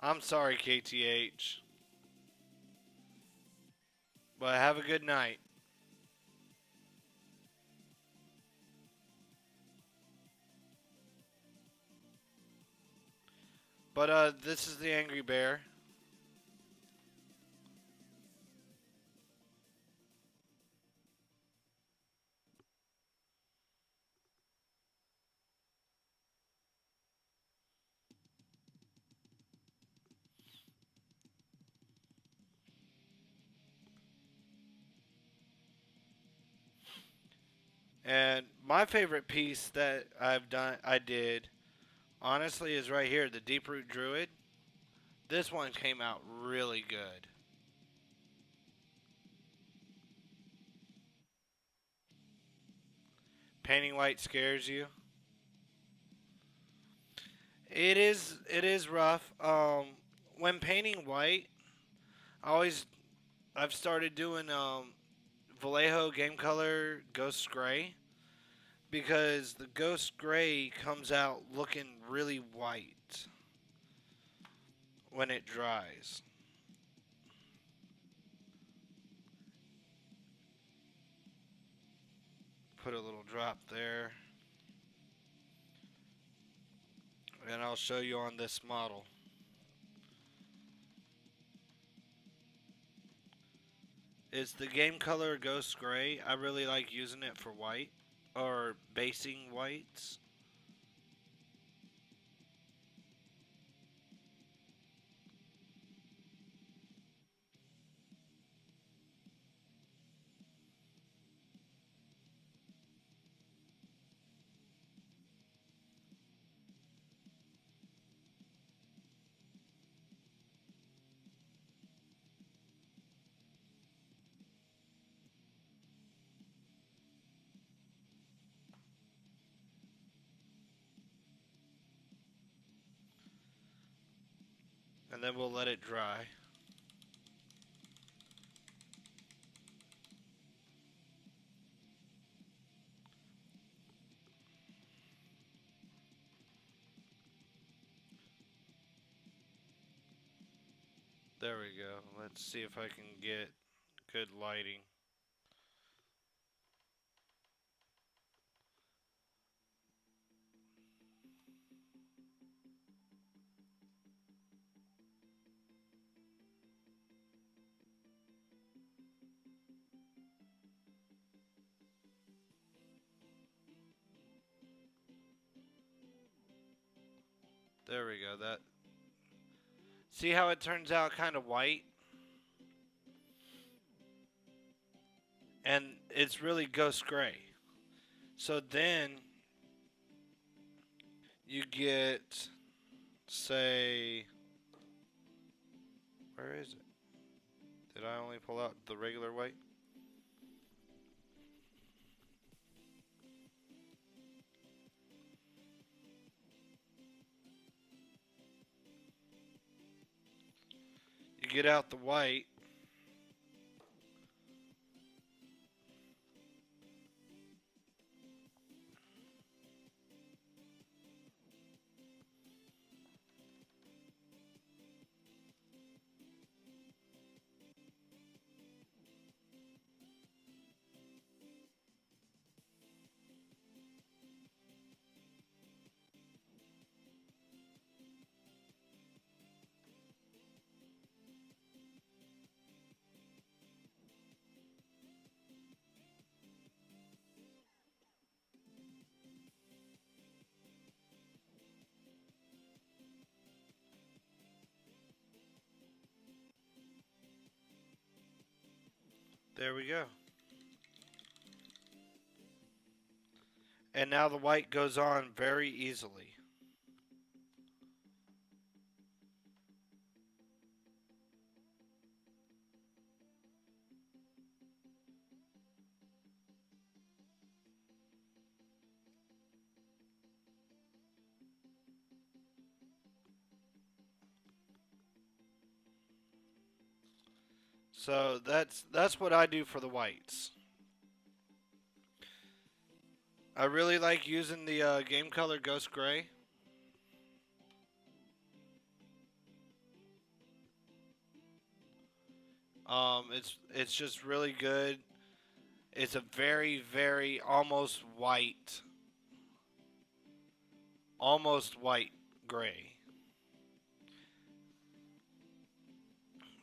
I'm sorry, KTH. But have a good night. But this is the Angry Bear. And my favorite piece that I did, honestly, is right here, the Deep Root Druid. This one came out really good. Painting white scares you. It is rough. When painting white, I always I've started doing Vallejo Game Color Ghost Gray because the Ghost Gray comes out looking really white when it dries. Put a little drop there, and I'll show you on this model. It's the Game Color Ghost Gray. I really like using it for white or basing whites. And then we'll let it dry. There we go. Let's see if I can get good lighting. There we go. That. See how it turns out kind of white? And it's really ghost gray. So then you get, say, where is it? Did I only pull out the regular white? You get out the white. There we go. And now the white goes on very easily. So that's what I do for the whites. I really like using the Game Color Ghost Gray. It's just really good. It's a very very almost white gray.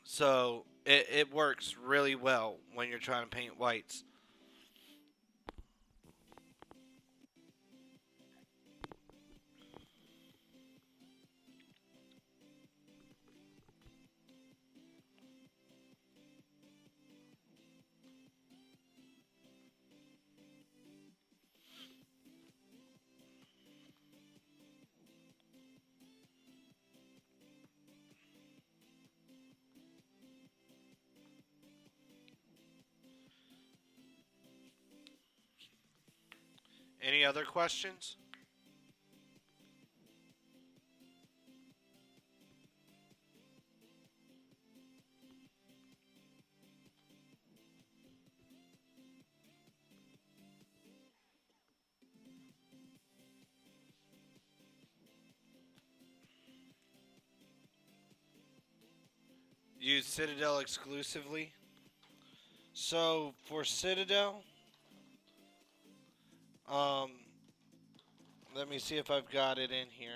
So it works really well when you're trying to paint whites. Any other questions? Use Citadel exclusively. So for Citadel, um, let me see if I've got it in here.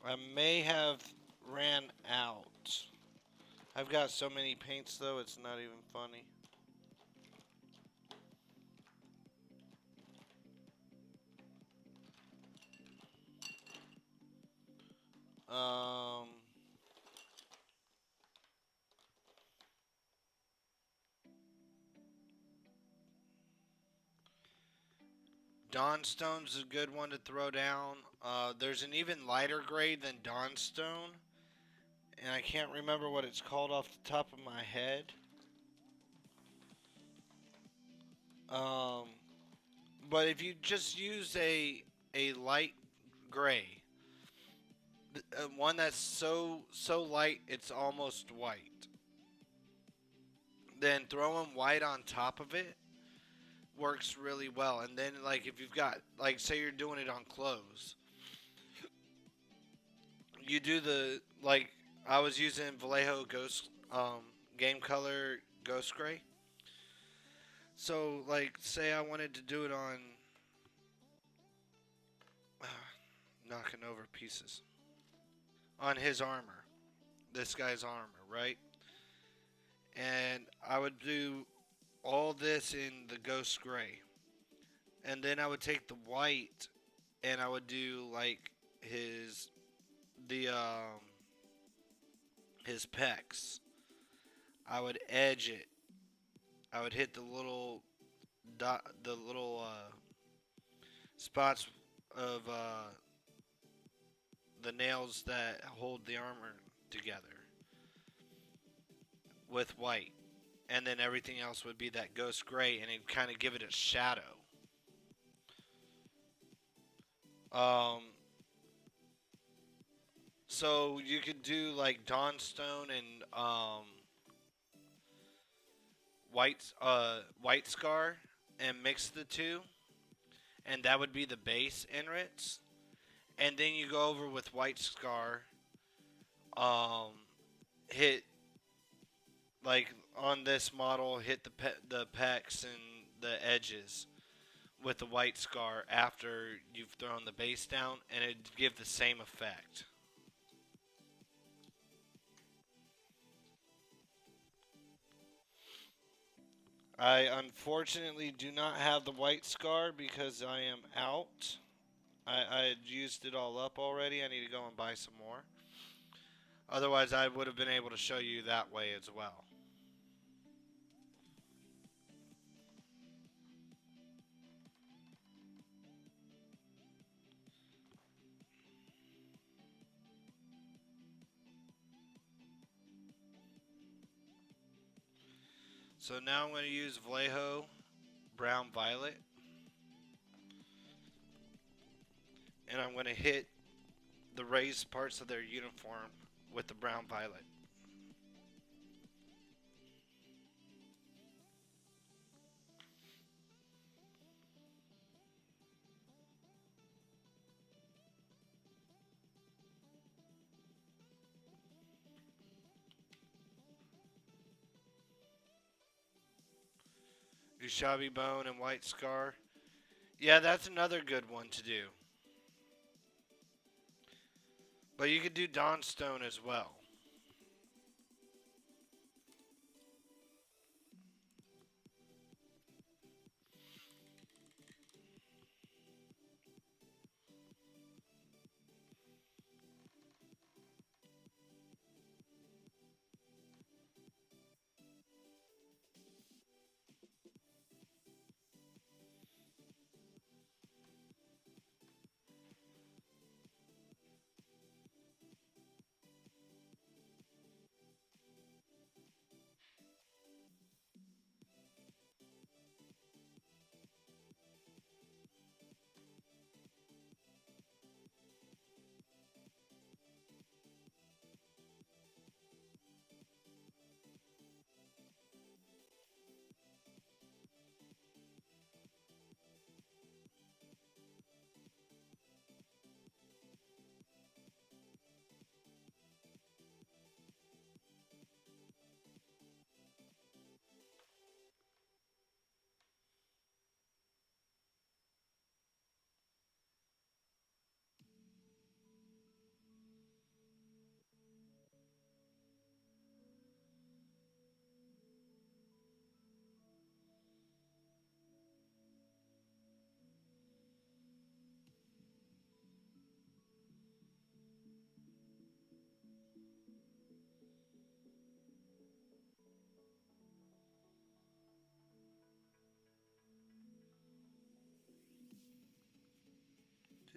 I may have ran out. I've got so many paints though, it's not even funny. Um, Dawnstone's a good one to throw down. There's an even lighter grade than Dawnstone, and I can't remember what it's called off the top of my head. Um, but if you just use a light gray, one that's so light it's almost white, then throw in white on top of it, works really well. And then like if you've got like say you're doing it on clothes, you do the like I was using Vallejo Ghost Game Color Ghost Gray. So like say I wanted to do it on knocking over pieces on his armor, this guy's armor, right? And I would do all this in the Ghost Gray, and then I would take the white and I would do like his the his pecs. I would edge it. I would hit the little the little spots of the nails that hold the armor together with white, and then everything else would be that ghost gray, and it kind of give it a shadow. Um, so you could do like Dawnstone and White Scar and mix the two, and that would be the base Enrits. And then you go over with White Scar, um, hit like on this model, hit the pecs and the edges with the White Scar after you've thrown the base down, and it'd give the same effect. I unfortunately do not have the White Scar because I am out. I had used it all up already. I need to go and buy some more. Otherwise, I would have been able to show you that way as well. So now I'm going to use Vallejo Brown Violet, and I'm going to hit the raised parts of their uniform with the Brown Violet. Ushabi Bone and White Scar. Yeah, that's another good one to do. But you could do Dawnstone as well.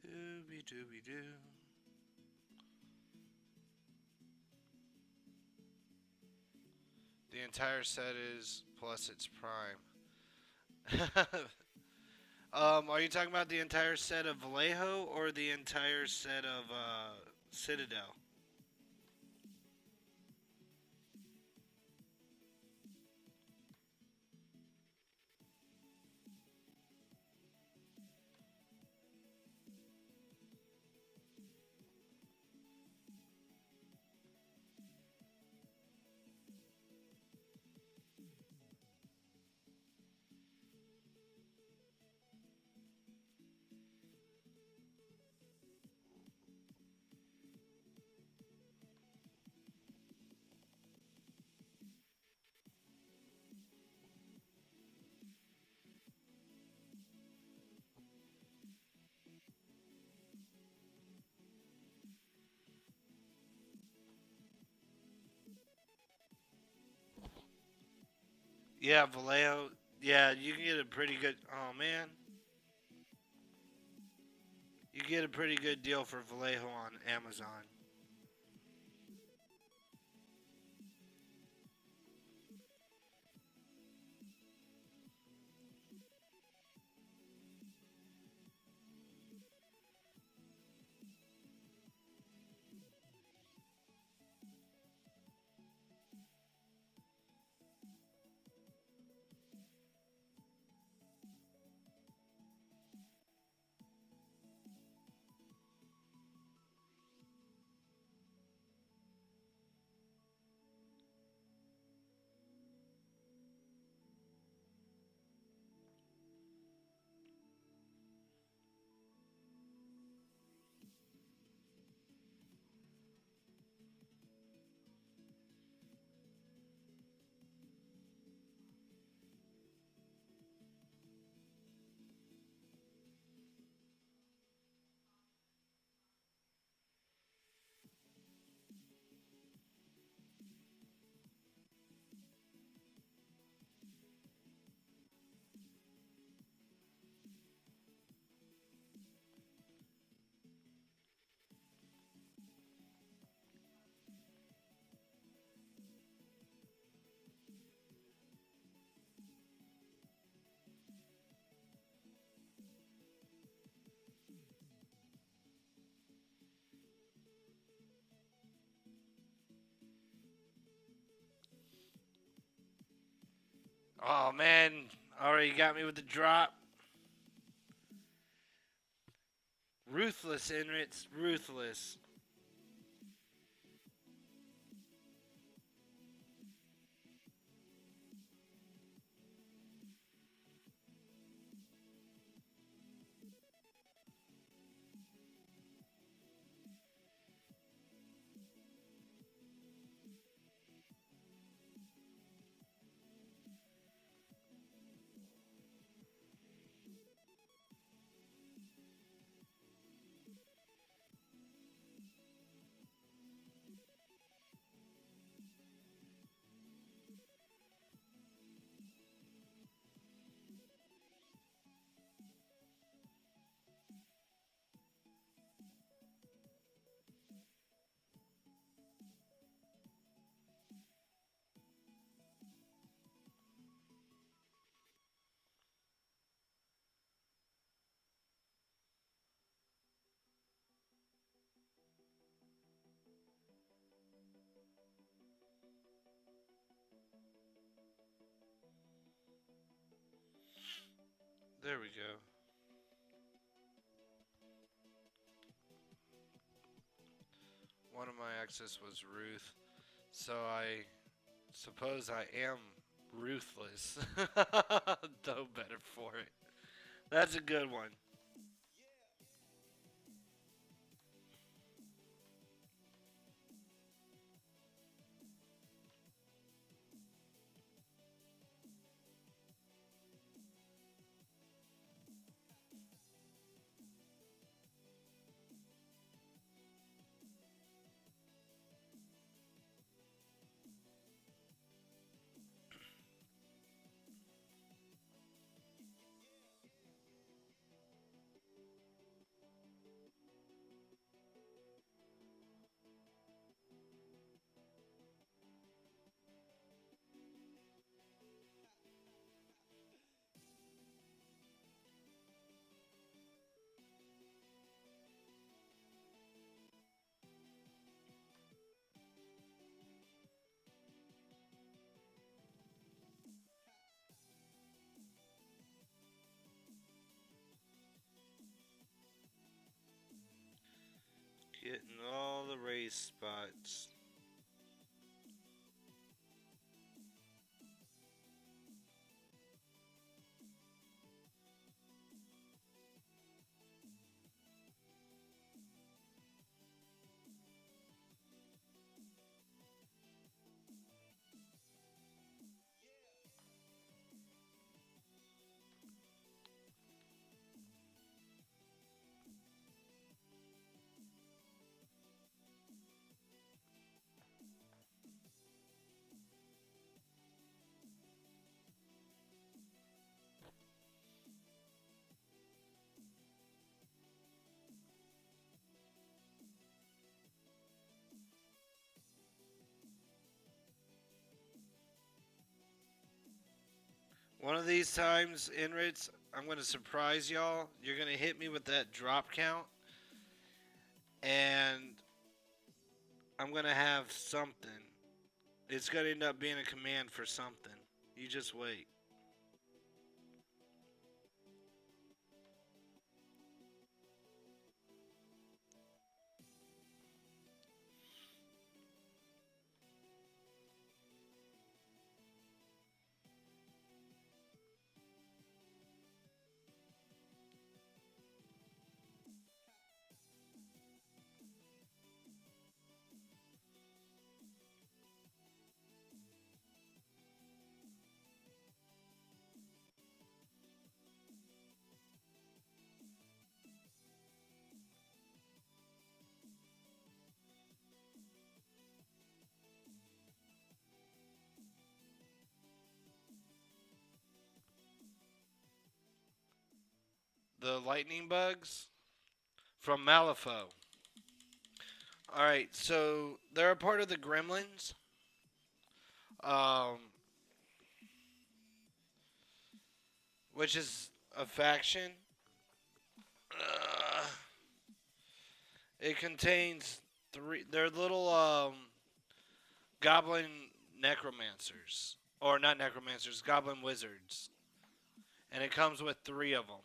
Dooby dooby doo. The entire set is plus its prime. Are you talking about the entire set of Vallejo or the entire set of Citadel? Yeah, Vallejo. Yeah, you can get a pretty good. Oh man, you get a pretty good deal for Vallejo on Amazon. Oh man, already got me with the drop. Ruthless, Enritz. Ruthless. There we go. One of my exes was Ruth, so I suppose I am ruthless. Though better for it. That's a good one. Getting all the race spots. One of these times, Inrits, I'm going to surprise y'all. You're going to hit me with that drop count, and I'm going to have something. It's going to end up being a command for something. You just wait. The lightning bugs from Malifaux. All right, so they're a part of the Gremlins, um, which is a faction. Uh, it contains three. They're little goblin necromancers, or not necromancers, goblin wizards, and it comes with three of them.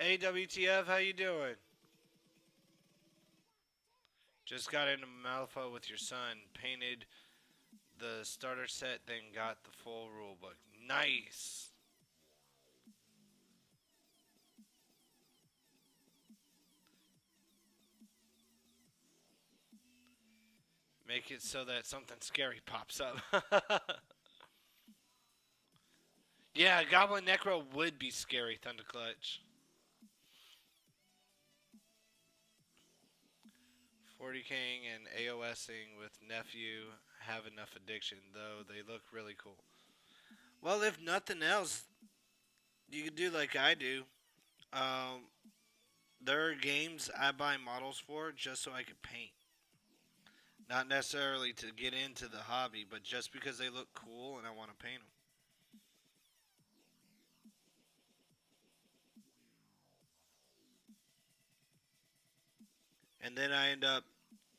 Hey WTF, how you doing? Just got into Malifaux with your son. Painted the starter set, then got the full rule book. Nice. Make it so that something scary pops up. Yeah, Goblin Necro would be scary, Thunderclutch. 40 King and AOSing with Nephew have enough addiction, though they look really cool. Well, if nothing else, you could do like I do. Um, there are games I buy models for just so I can paint. Not necessarily to get into the hobby, but just because they look cool and I want to paint them. And then I end up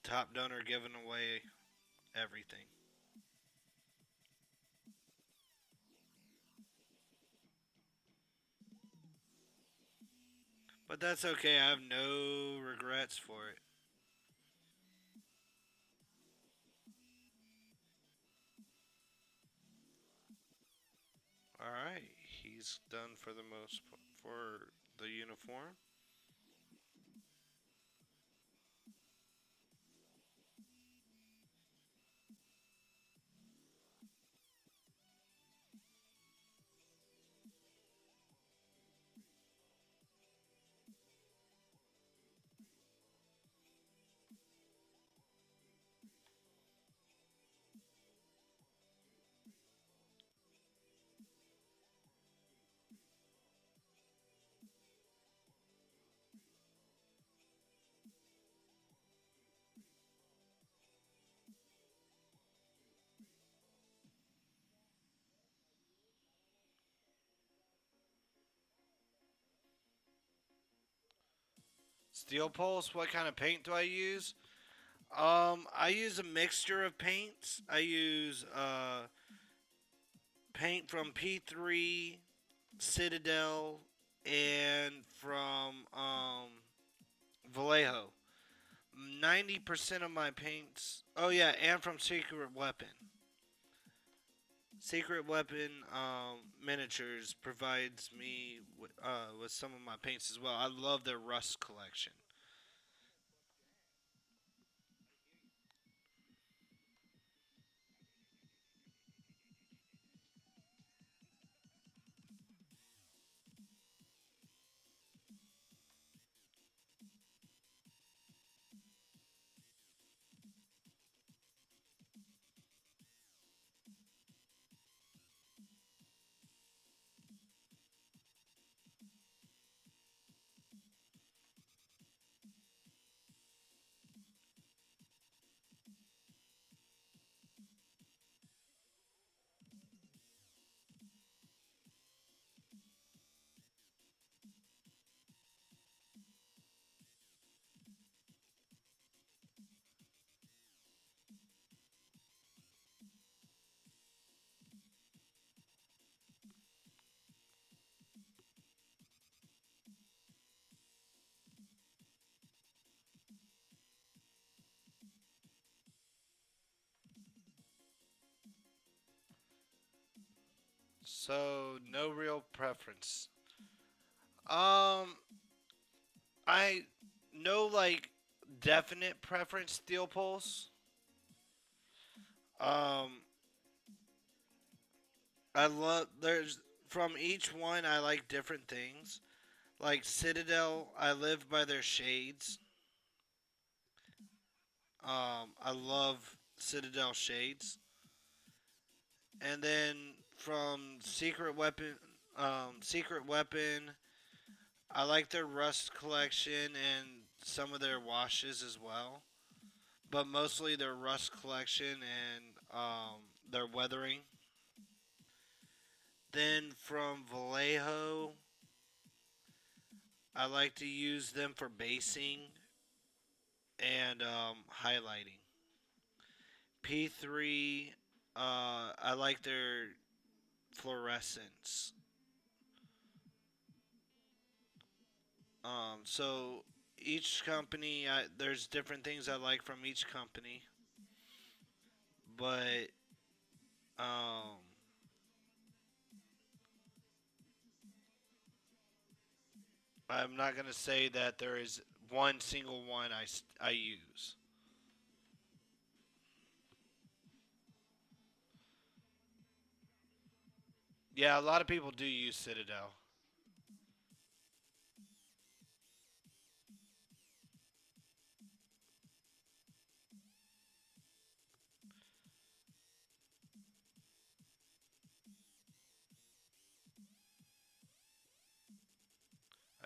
top donor giving away everything. But that's okay. I have no regrets for it. All right, he's done for the for the uniform. Steel pulse. What kind of paint do I use? I use a mixture of paints. I use paint from P3, Citadel, and from Vallejo. 90% of my paints. Oh yeah, and from Secret Weapon. Secret Weapon miniatures provides me with some of my paints as well. I love their Rust collection. So no real preference. Um, I no like definite preference steel pulse. Um, I love there's from each one I like different things. Like Citadel, I live by their shades. I love Citadel shades. And then from Secret Weapon, I like their Rust collection and some of their washes as well, but mostly their Rust collection and their weathering. Then from Vallejo, I like to use them for basing and highlighting. P3, I like their fluorescence. So each company, there's different things I like from each company, but um, I'm not gonna say that there is one single one I use. Yeah, a lot of people do use Citadel.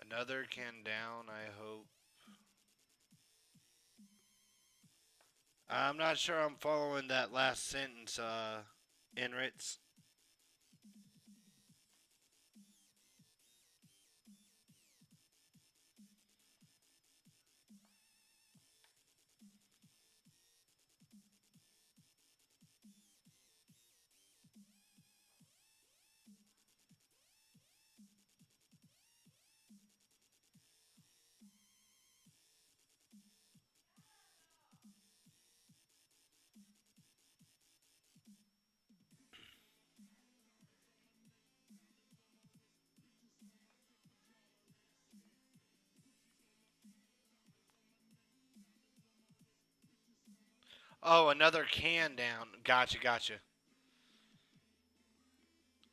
Another can down, I hope. I'm not sure I'm following that last sentence, Enritz. Oh, another can down. Gotcha, gotcha.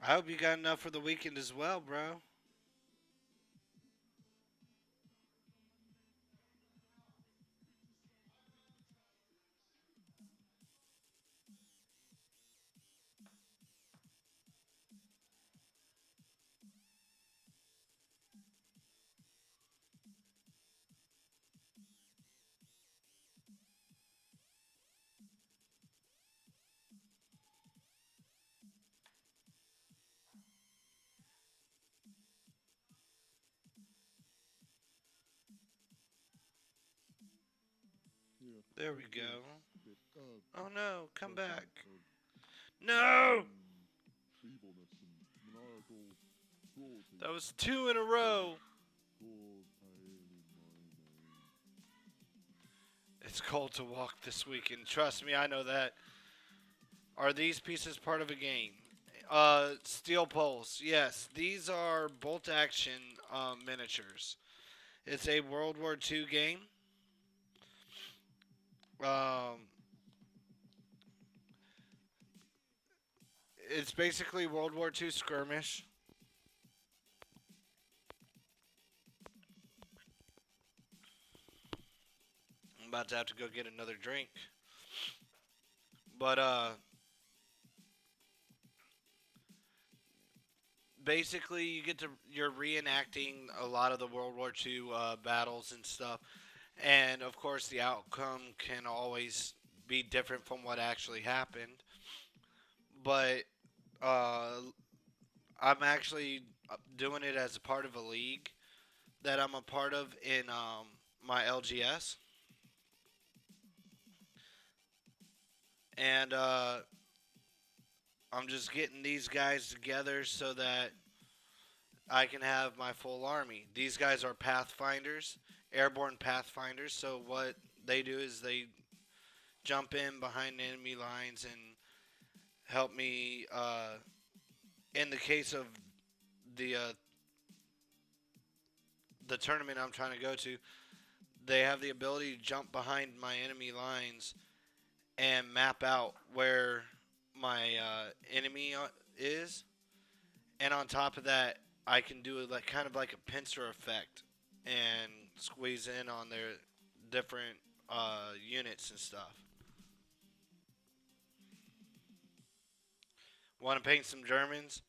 I hope you got enough for the weekend as well, bro. There we go. Oh no, come back. No! That was two in a row. It's cold to walk this weekend. Trust me, I know that. Are these pieces part of a game? Steel poles. Yes, these are bolt action miniatures. It's a World War II game. Um, it's basically World War II skirmish. I'm about to have to go get another drink. But basically you're reenacting a lot of the World War II battles and stuff, and of course the outcome can always be different from what actually happened. But uh, I'm actually doing it as a part of a league that I'm a part of in my LGS, and I'm just getting these guys together so that I can have my full army. These guys are Pathfinders, Airborne Pathfinders. So what they do is they jump in behind enemy lines and help me. In the case of the uh, the tournament I'm trying to go to, they have the ability to jump behind my enemy lines and map out where my enemy is, and on top of that, I can do it like kind of like a pincer effect and squeeze in on their different units and stuff. Want to paint some Germans?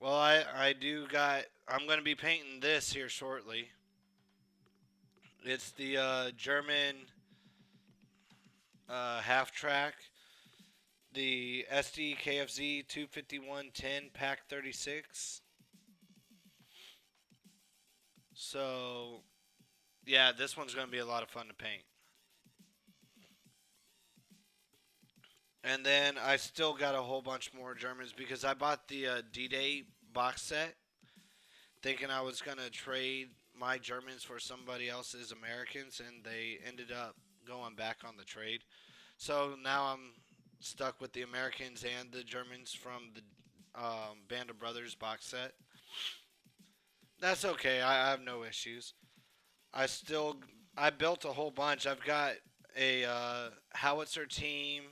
Well, I do got. I'm going to be painting this here shortly. It's the German half track, the SD KFZ 25110 Pack 36. So yeah, this one's going to be a lot of fun to paint. And then I still got a whole bunch more Germans because I bought the D-Day box set, thinking I was gonna trade my Germans for somebody else's Americans, and they ended up going back on the trade. So now I'm stuck with the Americans and the Germans from the Band of Brothers box set. That's okay. I have no issues. I still I built a whole bunch. I've got a howitzer team,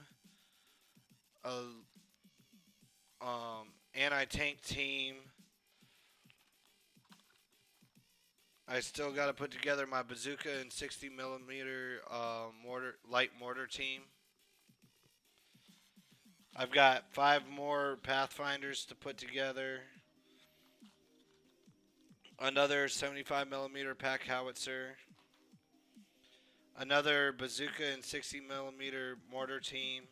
a anti-tank team. I still got to put together my bazooka and 60 millimeter mortar, light mortar team. I've got five more Pathfinders to put together. Another 75 millimeter pack howitzer. Another bazooka and 60 millimeter mortar team.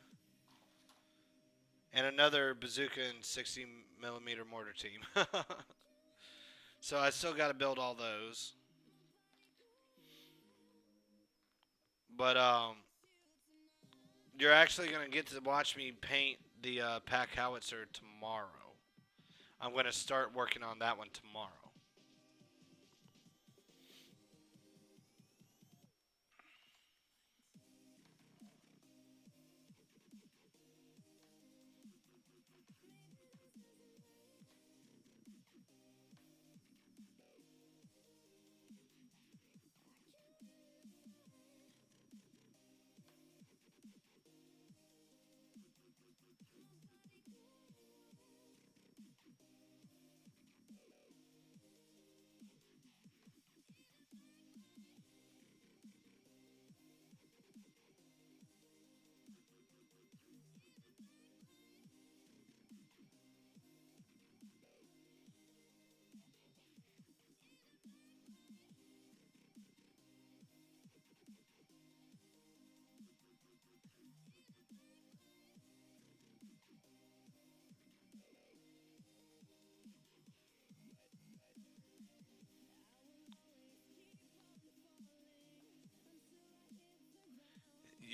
And another bazooka and 60 millimeter mortar team. So I still got to build all those. But you're actually gonna get to watch me paint the pack howitzer tomorrow. I'm gonna start working on that one tomorrow.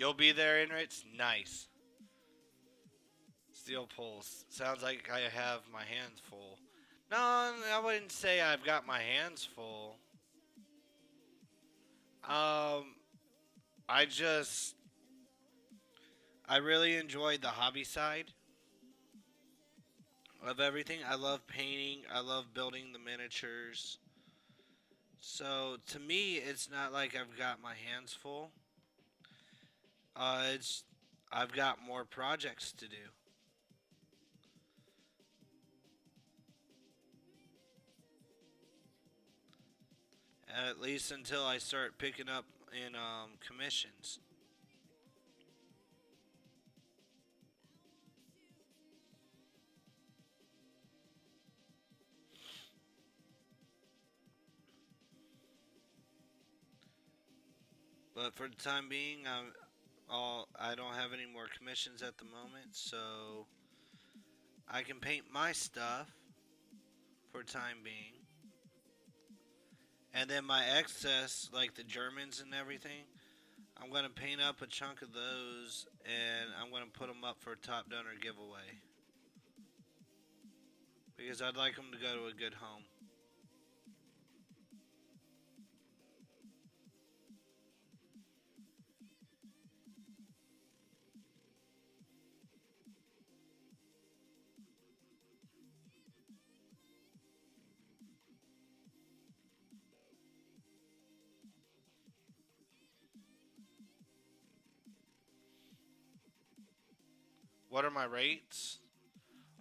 You'll be there, Enrich? Nice. Steel pulse. Sounds like I have my hands full. No, I wouldn't say I've got my hands full. Um, I just I really enjoyed the hobby side of everything. I love painting. I love building the miniatures. So to me, it's not like I've got my hands full. It's I've got more projects to do. At least until I start picking up in commissions. But for the time being, I don't have any more commissions at the moment, so I can paint my stuff for time being. And then my excess, like the Germans and everything, I'm going to paint up a chunk of those and I'm going to put them up for a top donor giveaway. Because I'd like them to go to a good home. What are my rates?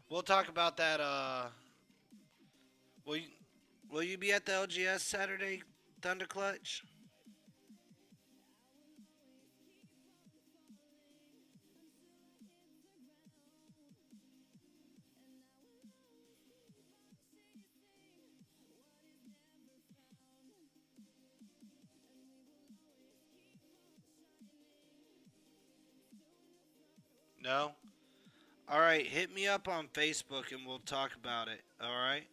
We'll talk about that. Will you, will you be at the LGS Saturday, Thunder Clutch? No? All right, hit me up on Facebook and we'll talk about it. All right?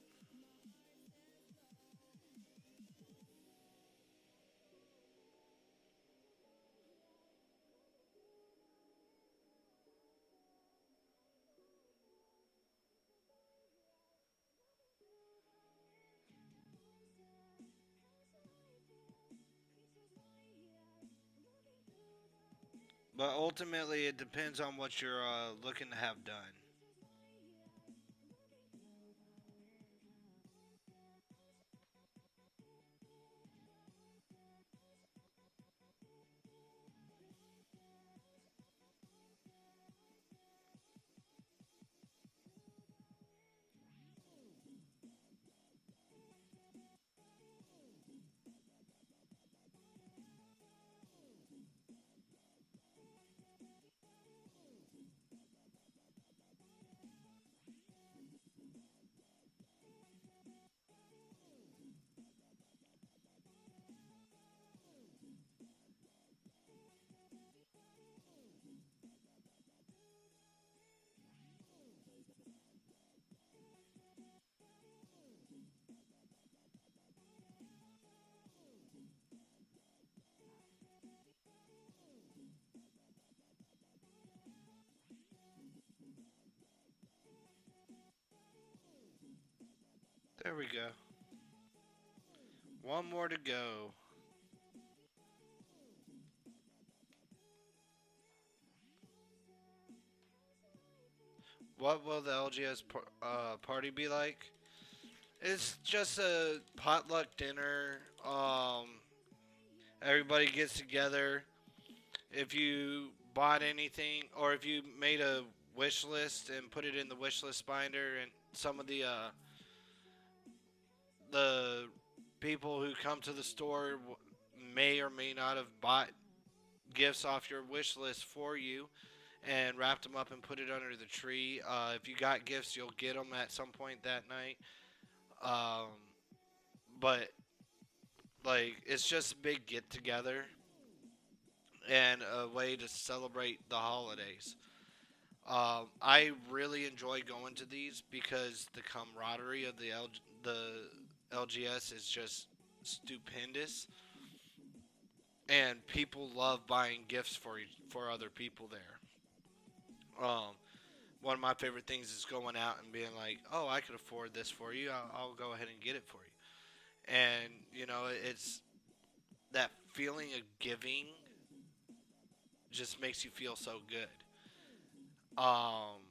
But ultimately, it depends on what you're looking to have done. There we go. One more to go. What will the LGS party be like? It's just a potluck dinner. Everybody gets together. If you bought anything, or if you made a wish list and put it in the wish list binder, and some of the people who come to the store may or may not have bought gifts off your wish list for you and wrapped them up and put it under the tree. If you got gifts, you'll get them at some point that night. Um, but like, it's just a big get together and a way to celebrate the holidays. I really enjoy going to these because the camaraderie of the LGS is just stupendous. and people love buying gifts for other people there. One of my favorite things is going out and being like, "Oh, I could afford this for you. I'll go ahead and get it for you." And it's that feeling of giving just makes you feel so good. Um,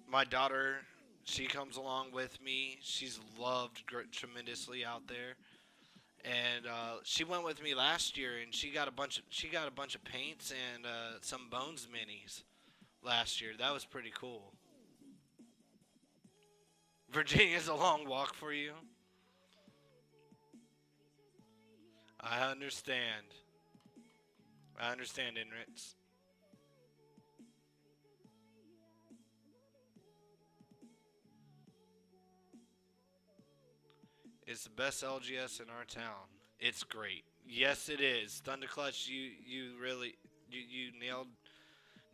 my daughter, she comes along with me. She's loved tremendously out there, and she went with me last year, and she got a bunch of paints and some Bones minis last year. That was pretty cool. Virginia's a long walk for you. I understand. I understand, Enritz. It's the best LGS in our town. It's great. Yes, it is. Thunderclutch, you really you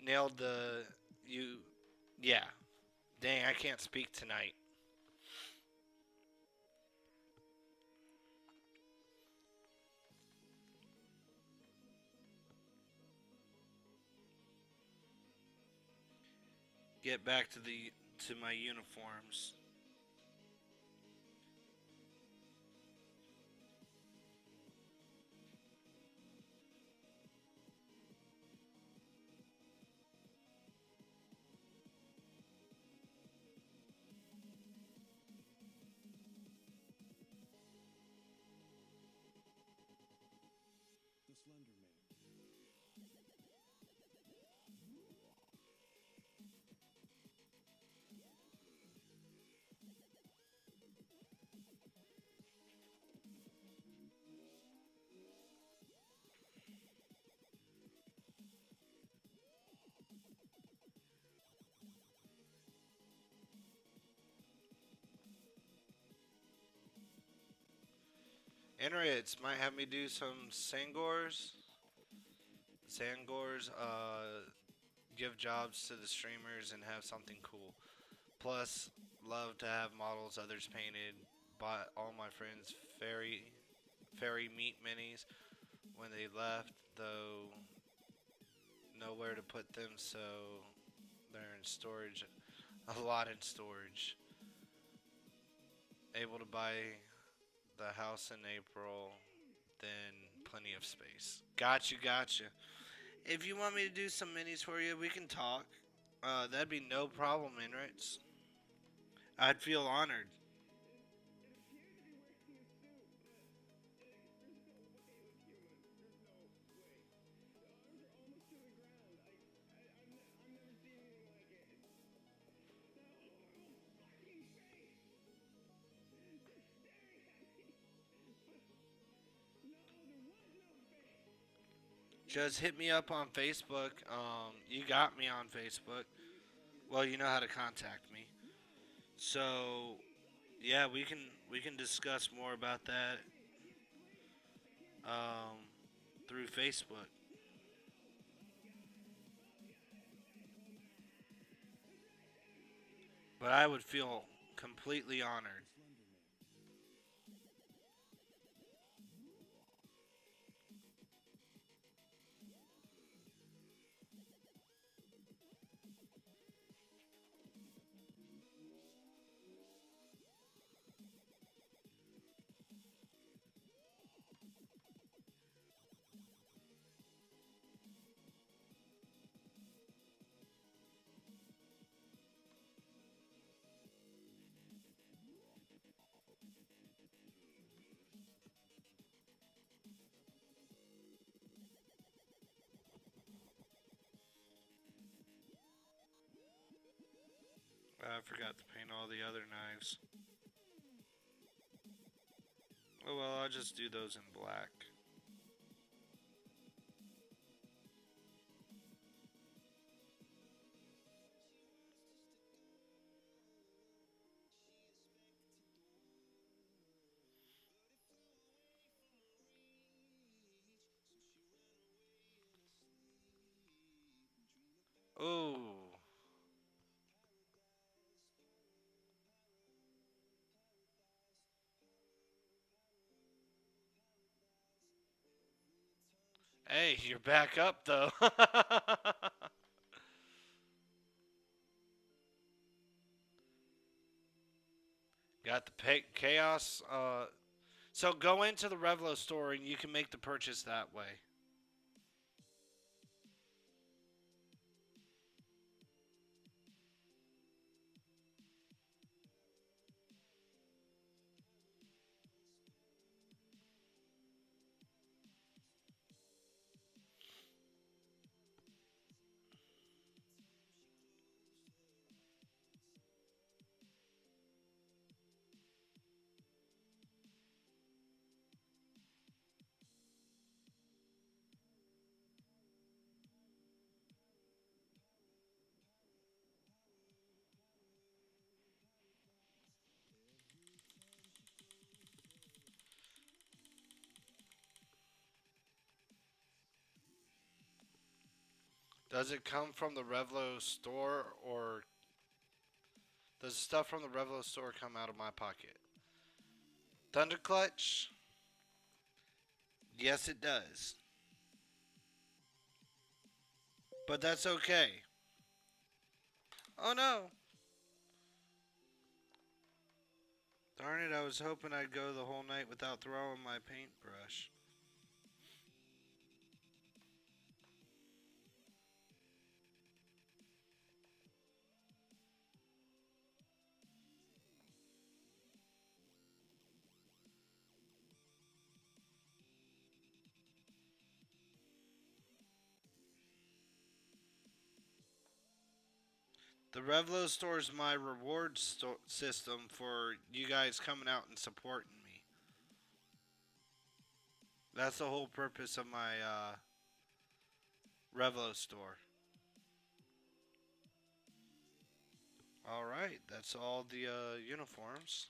nailed the you. Yeah. Dang, I can't speak tonight. Get back to my uniforms. Enritz might have me do some Sangors. Give jobs to the streamers and have something cool. Plus, love to have models others painted. Bought all my friends fairy meat minis when they left, though nowhere to put them, so they're in storage. A lot in storage. Able to buy the house in April, then plenty of space. Got you. If you want me to do some minis for you, we can talk. That'd be no problem, Enritz. I'd feel honored. Just hit me up on Facebook. You got me on Facebook. Well, you know how to contact me. So yeah, we can discuss more about that um, through Facebook. But I would feel completely honored. I forgot to paint all the other knives. Oh well, I'll just do those in black. Oh, Hey, you're back up though. Got the chaos. So go into the Revlo store and you can make the purchase that way. Does it come from the Revlo store or does stuff from the Revlo store come out of my pocket? Thunder Clutch? Yes, it does. But that's okay. Oh no. Darn it, I was hoping I'd go the whole night without throwing my paintbrush. The Revlo store is my reward system for you guys coming out and supporting me. That's the whole purpose of my Revlo store. Alright, that's all the uniforms.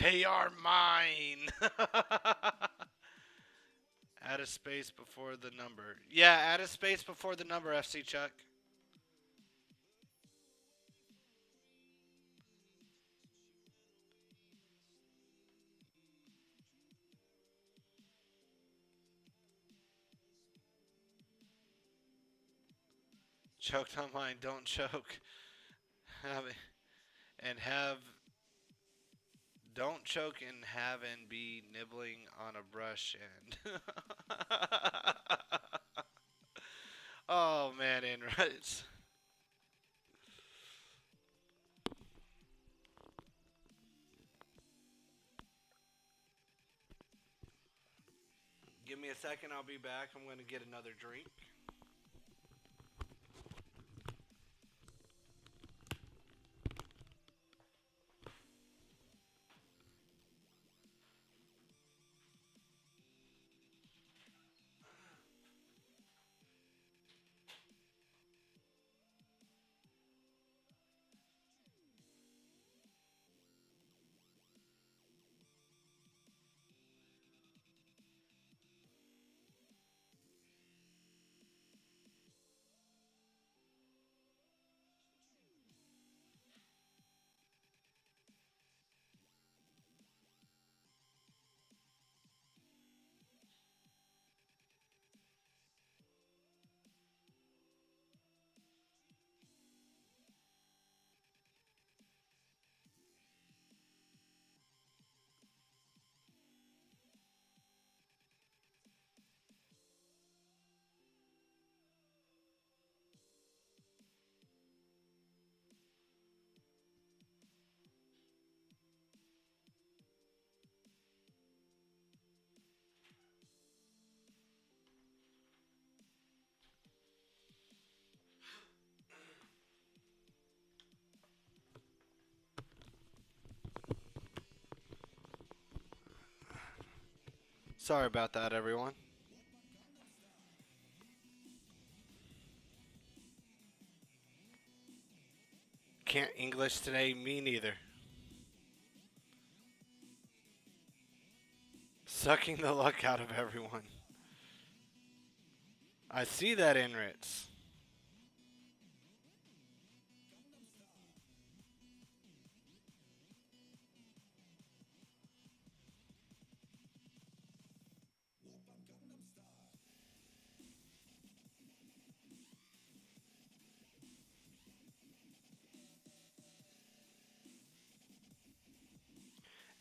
They are mine! Add a space before the number. Yeah, add a space before the number, FC Chuck. Choked on mine, don't choke. Have it, and have don't choke and have and be nibbling on a brush and oh man, Enrights. Give me a second, I'll be back. I'm gonna get another drink. Sorry about that, everyone. Can't English today, me neither. Sucking the luck out of everyone. I see that, Enritz.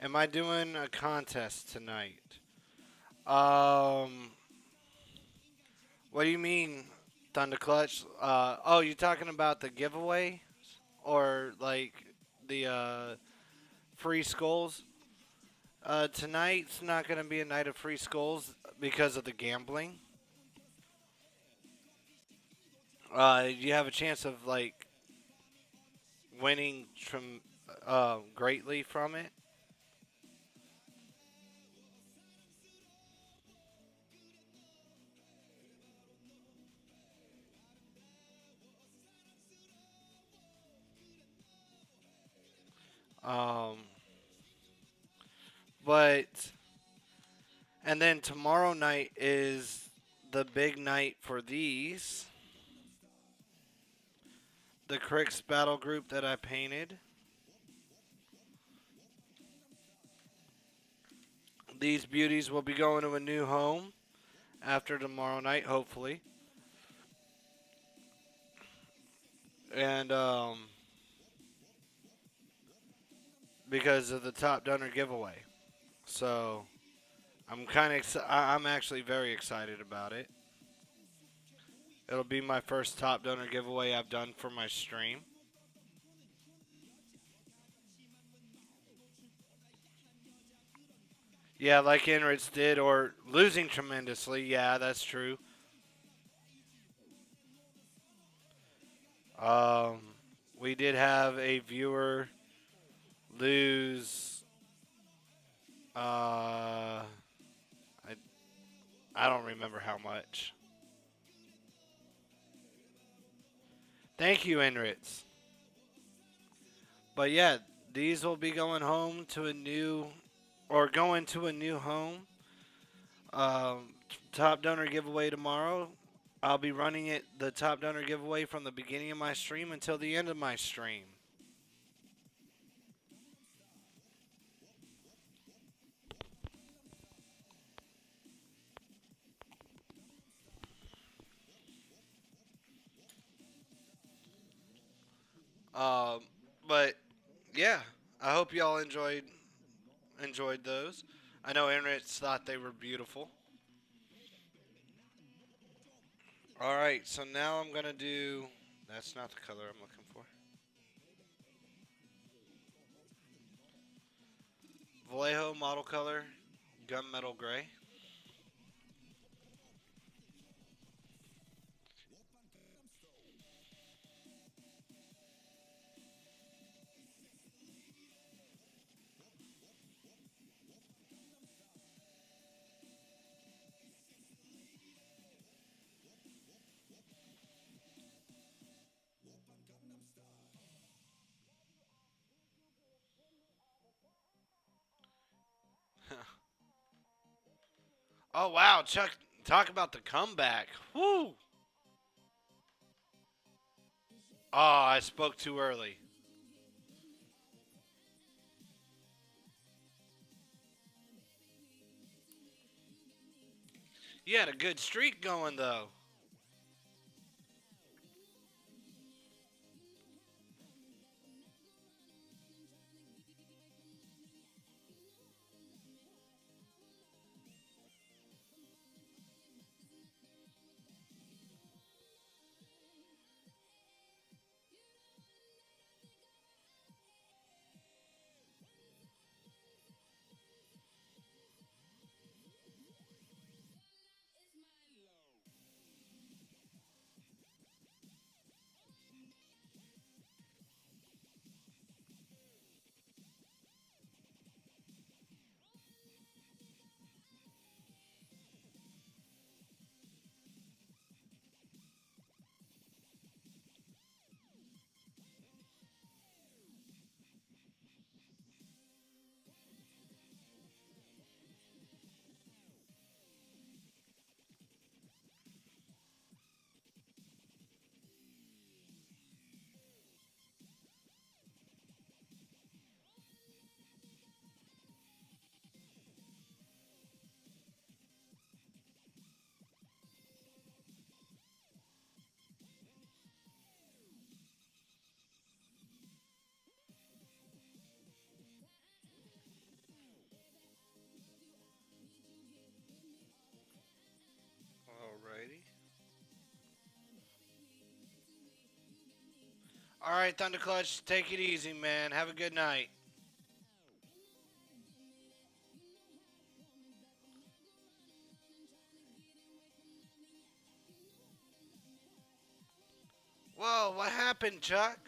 Am I doing a contest tonight? Um, what do you mean, Thunder Clutch? Oh, you talking about the giveaway or like the free skulls? Tonight's not going to be a night of free skulls because of the gambling. You have a chance of like winning greatly from it. Um, but and then tomorrow night is the big night for these. The Crix battle group that I painted. These beauties will be going to a new home after tomorrow night, hopefully. And because of the top donor giveaway. So I'm actually very excited about it. It'll be my first top donor giveaway I've done for my stream. Yeah, like Enrich did, or losing tremendously. Yeah, that's true. Um, we did have a viewer lose. I I don't remember how much. Thank you, Enrich. But yeah, these will be going home to a new, or going to a new home. Top donor giveaway tomorrow. I'll be running the top donor giveaway from the beginning of my stream until the end of my stream. Um, but yeah, I hope y'all enjoyed those. I know Enrich thought they were beautiful. All right, so now I'm gonna do. That's not the color I'm looking for. Vallejo model color, gunmetal gray. Oh wow, Chuck, talk about the comeback. Woo! Oh, I spoke too early. You had a good streak going though. All right, Thunder Clutch, take it easy, man. Have a good night. Whoa, what happened, Chuck?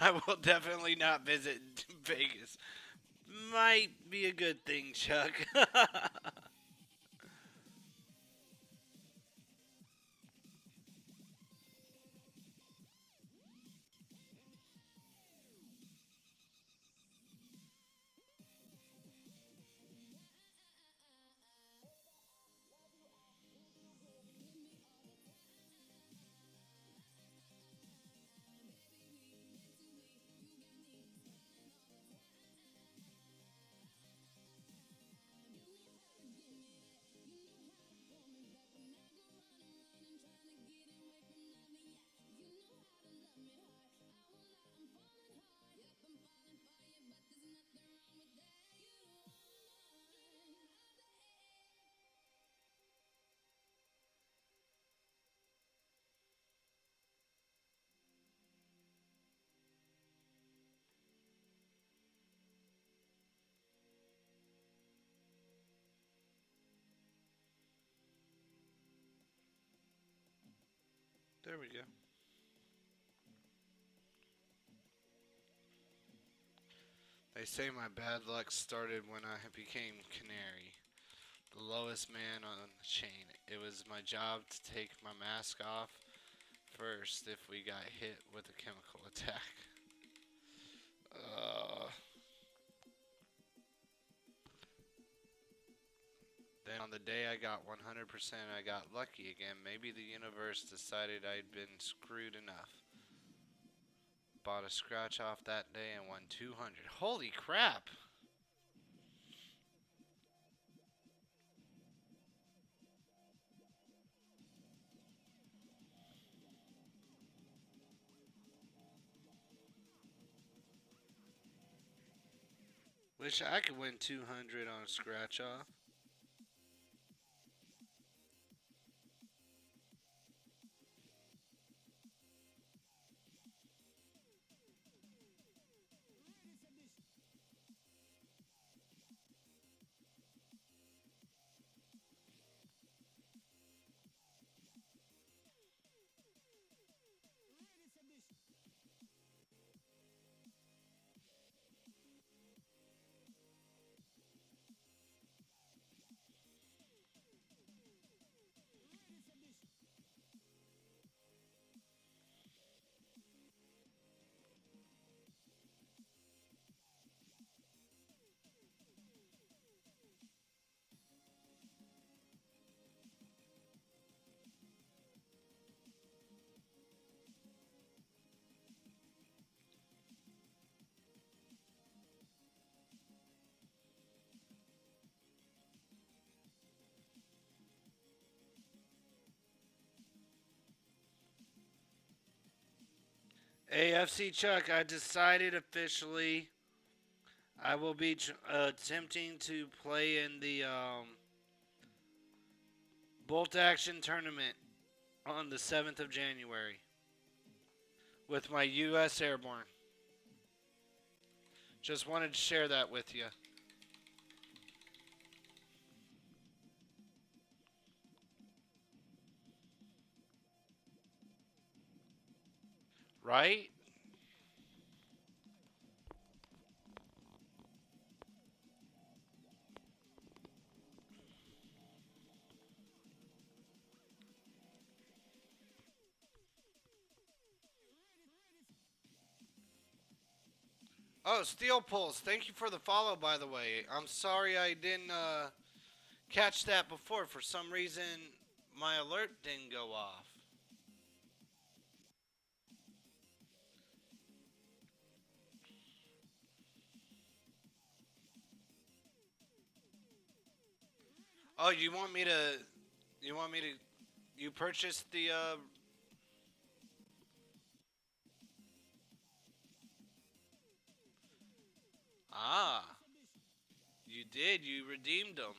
I will definitely not visit Vegas. Might be a good thing, Chuck. There we go. They say my bad luck started when I became Canary, the lowest man on the chain. It was my job to take my mask off first if we got hit with a chemical attack. Uh, then on the day I got 100%, I got lucky again. Maybe the universe decided I'd been screwed enough. Bought a scratch off that day and won 200. Holy crap! Wish I could win 200 on a scratch off. AFC Chuck, I decided officially I will be attempting to play in the Bolt Action Tournament on the 7th of January with my U.S. Airborne. Just wanted to share that with you. right? Oh, Steel Pulse, thank you for the follow, by the way. I'm sorry I didn't catch that before. For some reason, my alert didn't go off. Oh, you want me to? You want me to? You purchased the? Ah, you did. You redeemed them.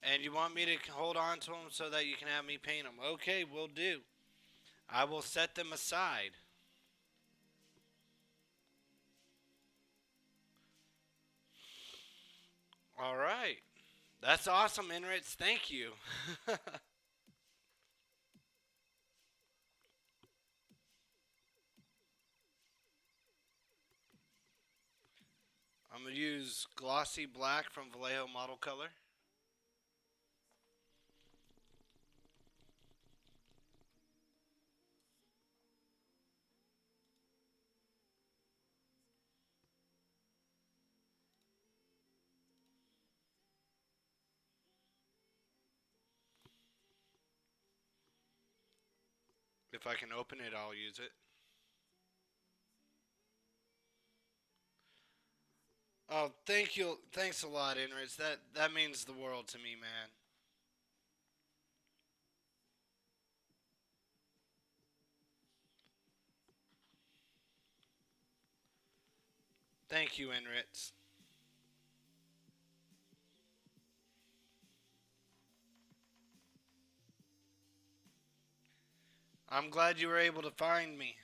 And you want me to hold on to them so that you can have me paint them? Okay, we'll do. I will set them aside. All right. That's awesome, Enritz. Thank you. I'm going to use glossy black from Vallejo Model Color. If I can open it, I'll use it. Oh, thank you. Thanks a lot, Enritz. That means the world to me, man. Thank you, Enritz. I'm glad you were able to find me.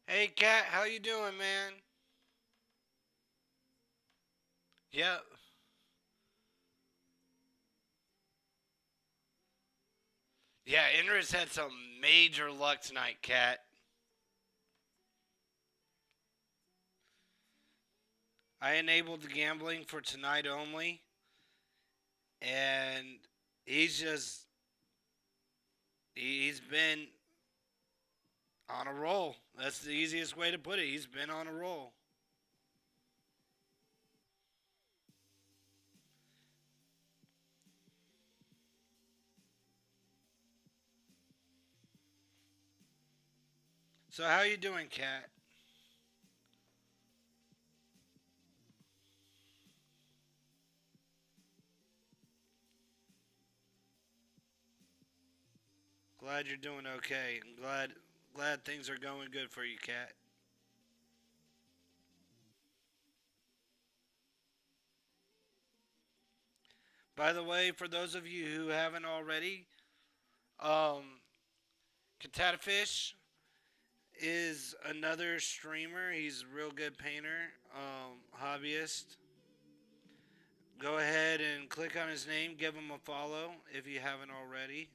Hey, Cat, how you doing, man? Yeah, yeah. Enritz had some major luck tonight, Cat. I enabled the gambling for tonight only, and he's just he's been on a roll. That's the easiest way to put it. He's been on a roll. So how you doing, Cat? Glad you're doing okay. I'm glad things are going good for you, Cat. By the way, for those of you who haven't already, um, Catatafish is another streamer. He's a real good painter, hobbyist. Go ahead and click on his name. Give him a follow if you haven't already.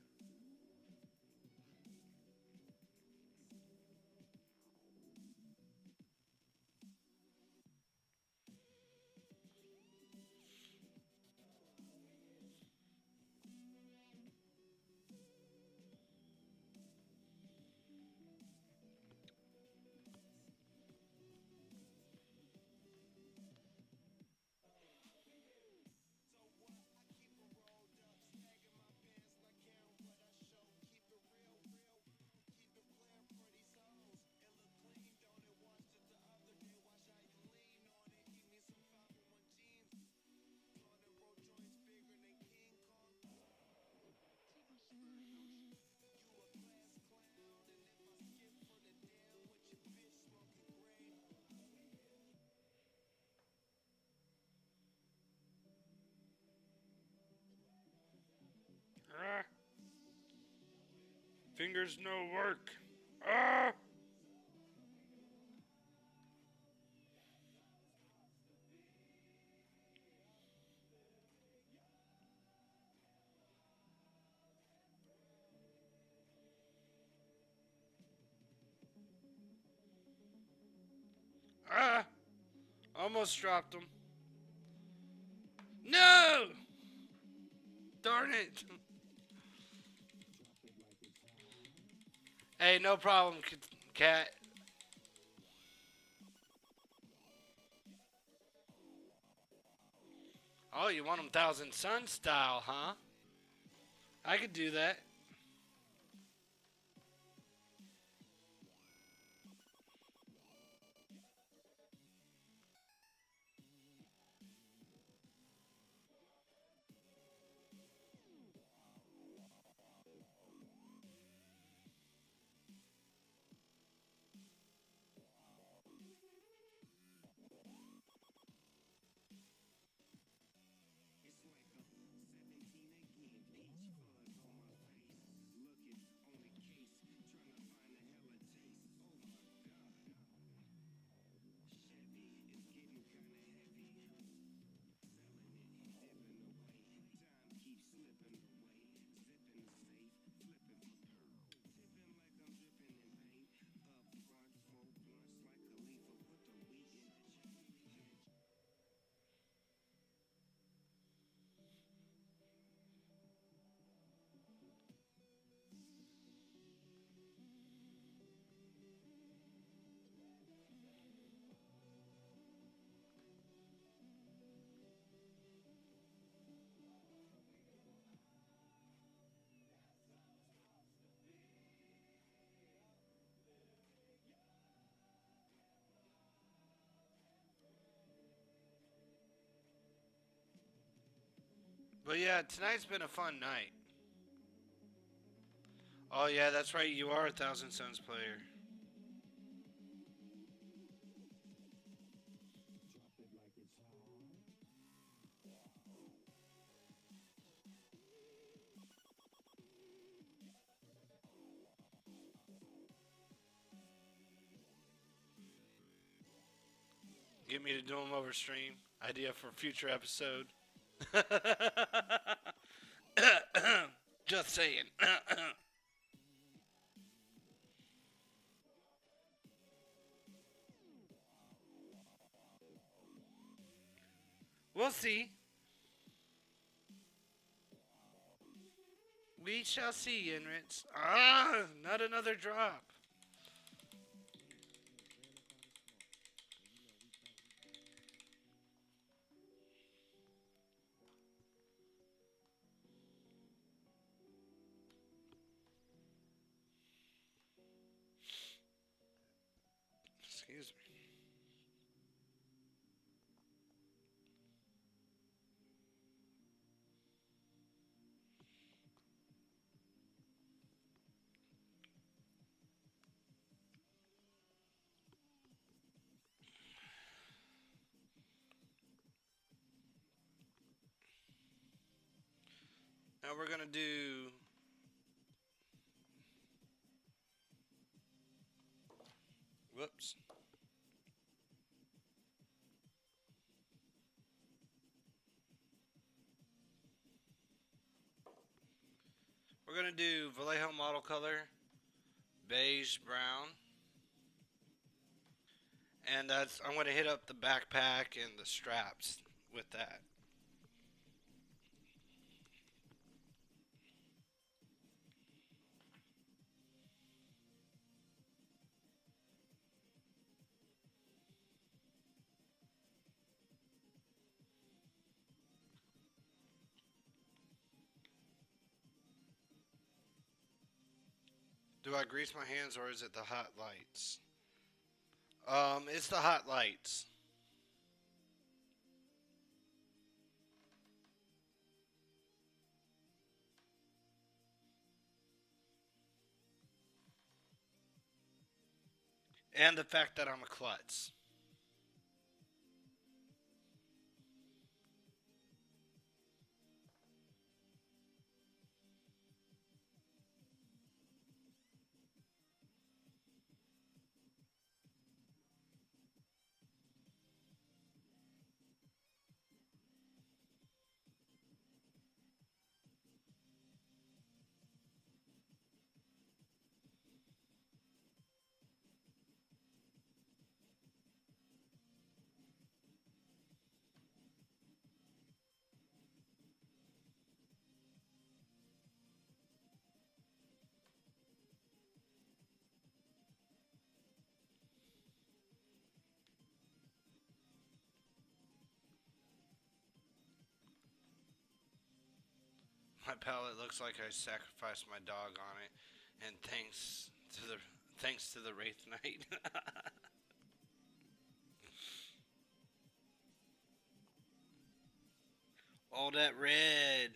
Ah, fingers no work. Ah! Ah! Almost dropped him. No! Darn it. Hey, no problem, cat. Oh, you want him Thousand Sun style, huh? I could do that. But yeah, tonight's been a fun night. Oh yeah, that's right. You are a Thousand Suns player. Get me to do them over stream. Idea for future episode. Just saying. We'll see. We shall see, Enritz. Ah, not another drop. Excuse me. Now we're gonna do. Whoops. We're gonna do Vallejo model color, beige brown, and that's I'm gonna hit up the backpack and the straps with that. Do I grease my hands or is it the hot lights? It's the hot lights. And the fact that I'm a klutz. My palette looks like I sacrificed my dog on it, and thanks to the Wraith Knight. All that red.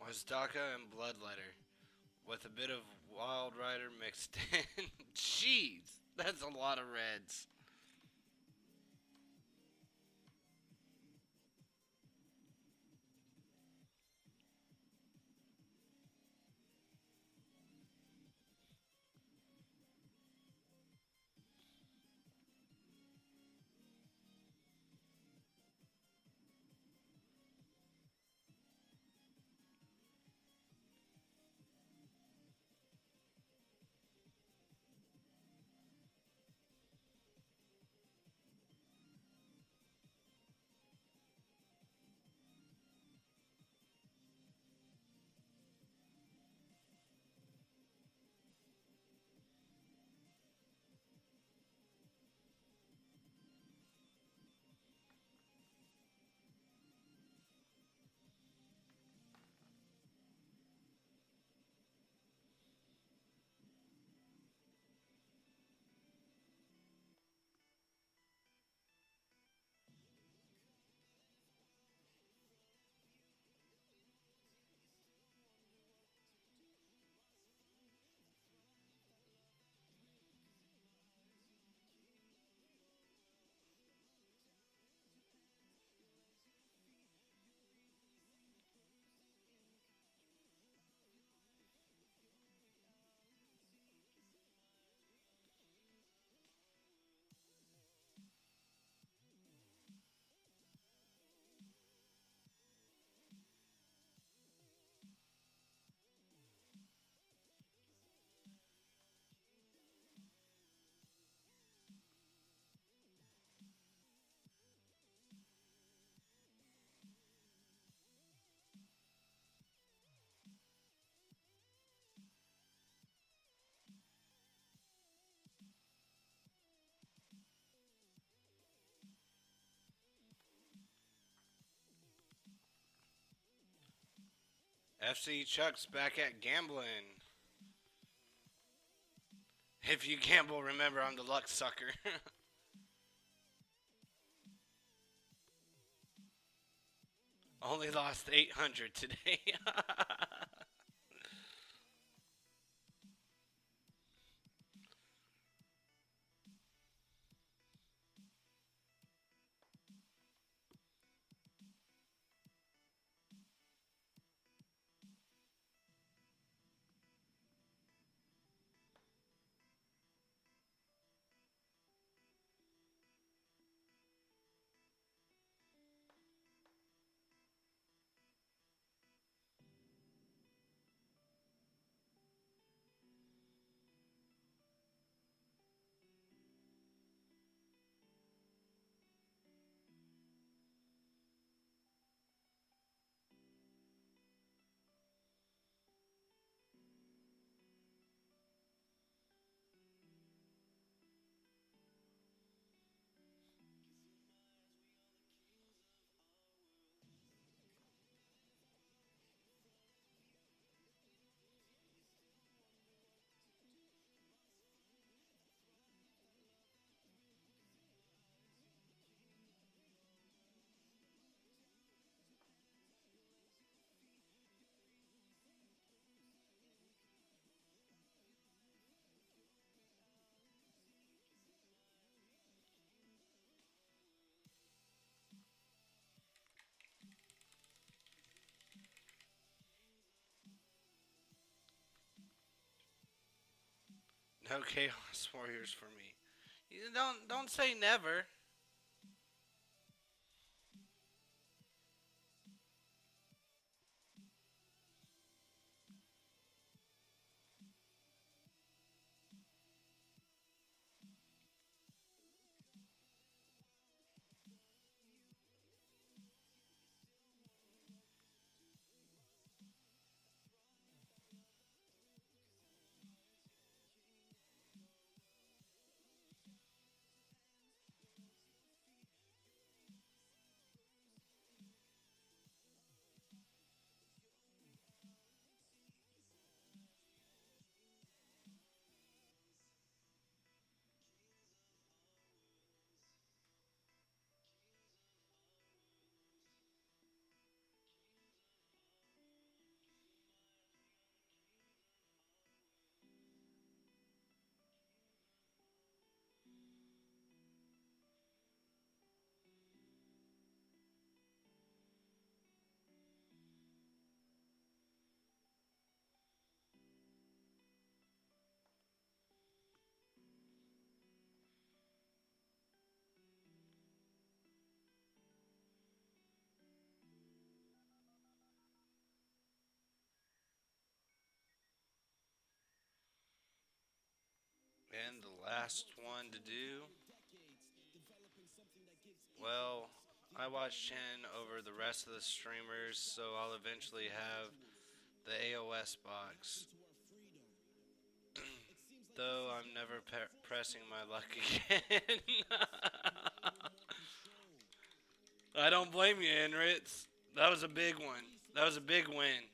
Was Daka and Bloodletter with a bit of Wild Rider mixed in. Jeez, that's a lot of reds. FC Chuck's back at gambling. If you gamble, remember I'm the luck sucker. Only lost 800 today. No Chaos Warriors for me. You don't say never. And the last one to do. Well, I watch Chen over the rest of the streamers, so I'll eventually have the AOS box. Though I'm never pressing my luck again. I don't blame you, Enritz. That was a big one. That was a big win.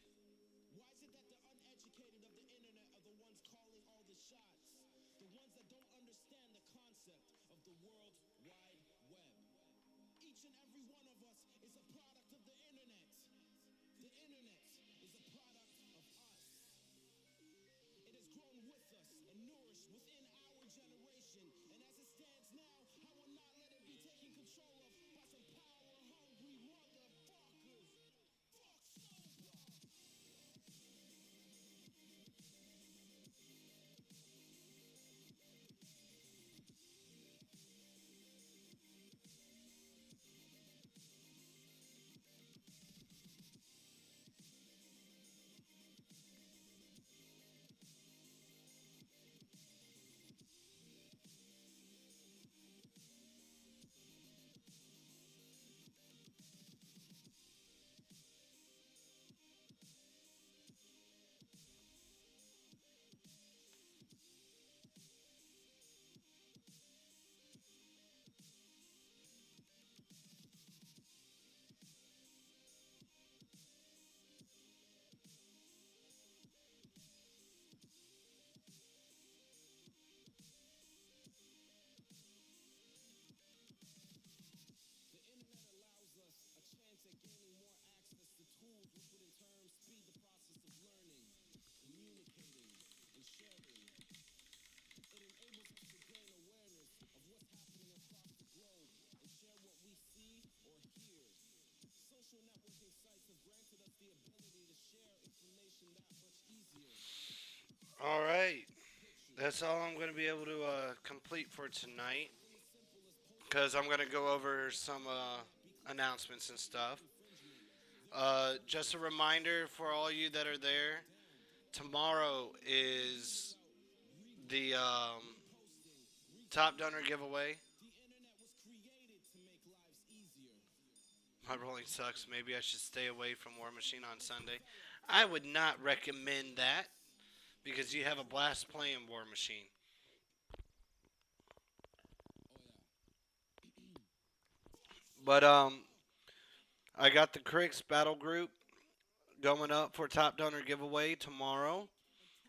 That's all I'm going to be able to complete for tonight because I'm going to go over some announcements and stuff. Just a reminder for all you that are there, tomorrow is the top donor giveaway. My rolling sucks. Maybe I should stay away from War Machine on Sunday. I would not recommend that because you have a blast playing War Machine. But I got the Cricks Battle Group going up for top donor giveaway tomorrow.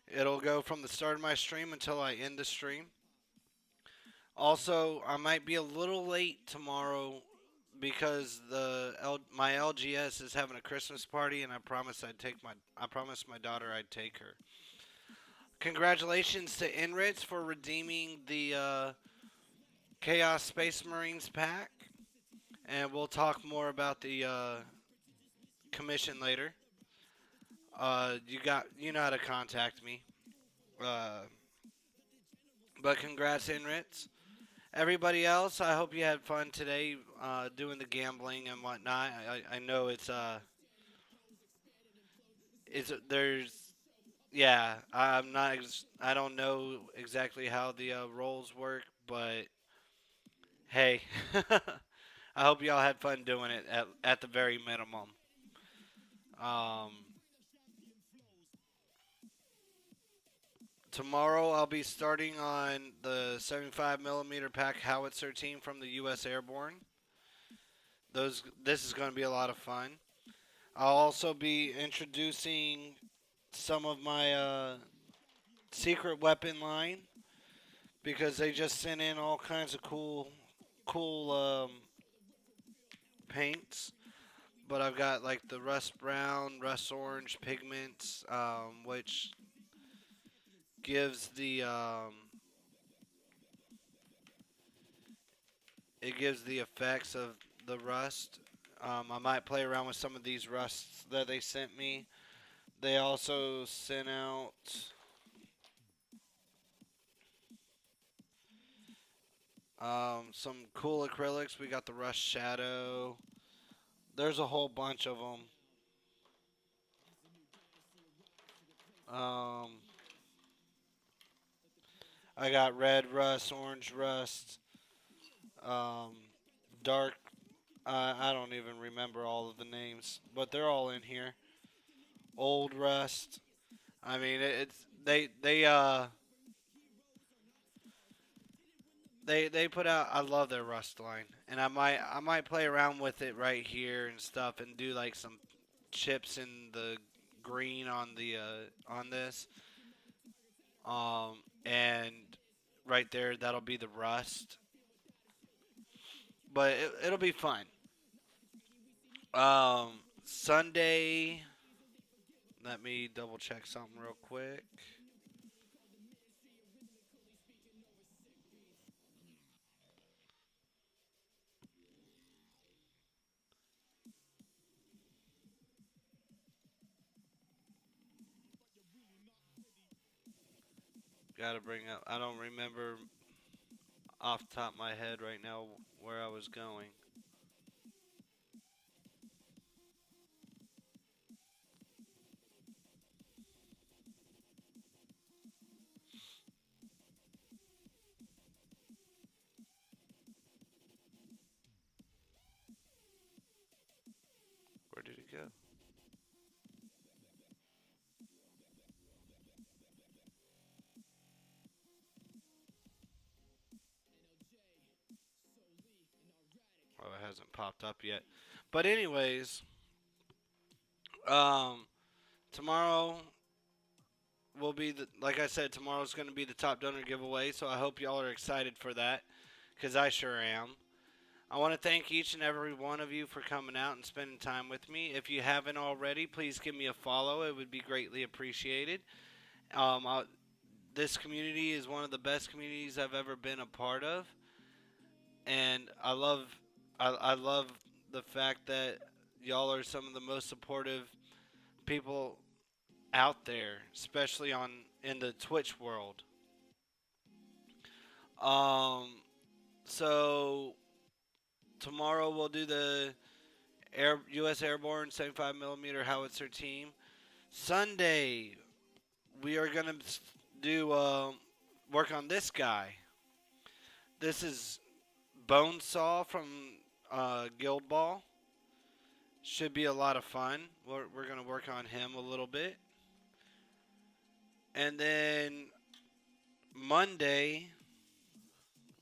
It'll go from the start of my stream until I end the stream. Also, I might be a little late tomorrow because my LGS is having a Christmas party, and I promised my daughter I'd take her. Congratulations to Enritz for redeeming the Chaos Space Marines pack, and we'll talk more about the commission later. You know how to contact me. Uh, but congrats, Enritz. Everybody else, I hope you had fun today doing the gambling and whatnot. I know it's there's yeah. I don't know exactly how the roles work, but hey, I hope y'all had fun doing it at the very minimum. Um, Tomorrow I'll be starting on the 75 millimeter pack howitzer team from the U.S. Airborne. This is going to be a lot of fun. I'll also be introducing some of my secret weapon line because they just sent in all kinds of cool paints. But I've got like the rust brown, rust orange pigments, which gives the it gives the effects of the rust. I might play around with some of these rusts that they sent me. They also sent out some cool acrylics. We got the Rust Shadow. There's a whole bunch of them. Um, I got red rust, orange rust, um, dark. I don't even remember all of the names, but they're all in here. Old rust. I mean, it's they put out. I love their rust line, and I might play around with it right here and stuff, and do like some chips in the green on this. And right there, that'll be the rust. But it'll be fun. Sunday. Let me double check something real quick. Got to bring up. I don't remember off the top of my head right now where I was going. Where did it go? Oh, it hasn't popped up yet. But anyways, um, tomorrow will be like I said, tomorrow's going to be the top donor giveaway. So I hope y'all are excited for that, because I sure am. I want to thank each and every one of you for coming out and spending time with me. If you haven't already, please give me a follow. It would be greatly appreciated. Um, I, this community is one of the best communities I've ever been a part of, and I love the fact that y'all are some of the most supportive people out there, especially on in the Twitch world. Um, so tomorrow we'll do the U.S. Airborne 75 millimeter howitzer team. Sunday we are gonna do work on this guy. This is Bonesaw from Guild Ball. Should be a lot of fun. We're gonna work on him a little bit, and then Monday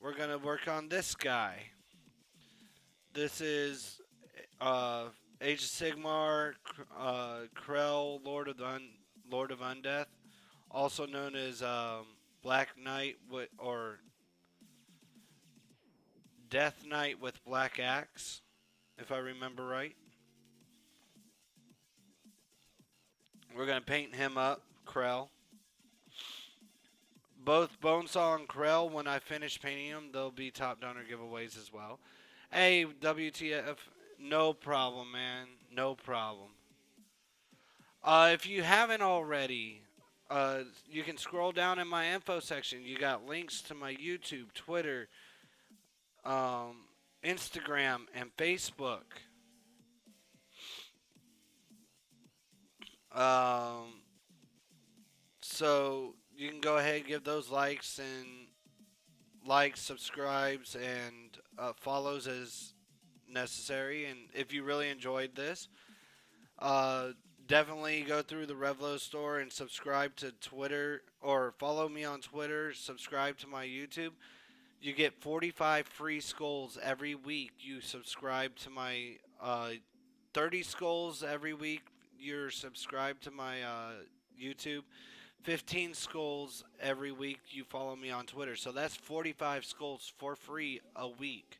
we're gonna work on this guy. This is Age of Sigmar, Krell, Lord of Undeath, also known as Black Knight or Death Knight with Black Axe, if I remember right. We're gonna paint him up, Krell. Both Bonesaw and Krell, when I finish painting them, they'll be top donor giveaways as well. Hey, WTF, no problem, man, no problem. If you haven't already, you can scroll down in my info section. You got links to my YouTube, Twitter, um, Instagram, and Facebook. Um, so you can go ahead and give those likes, subscribes, and follows as necessary. And if you really enjoyed this, uh, definitely go through the Revlo store and subscribe to Twitter or follow me on Twitter. Subscribe to my YouTube. You get 45 free skulls every week. You subscribe to my 30 skulls every week. You're subscribed to my YouTube. 15 skulls every week. You follow me on Twitter. So that's 45 skulls for free a week.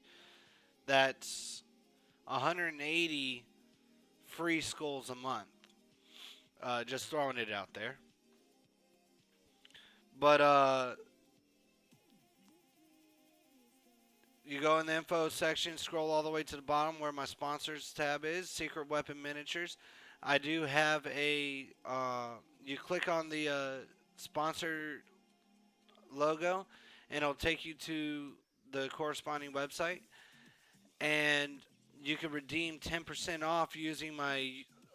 That's 180 free skulls a month. Just throwing it out there. But you go in the info section, scroll all the way to the bottom where my sponsors tab is, Secret Weapon Miniatures. I do have a, you click on the sponsor logo, and it'll take you to the corresponding website, and you can redeem 10% off using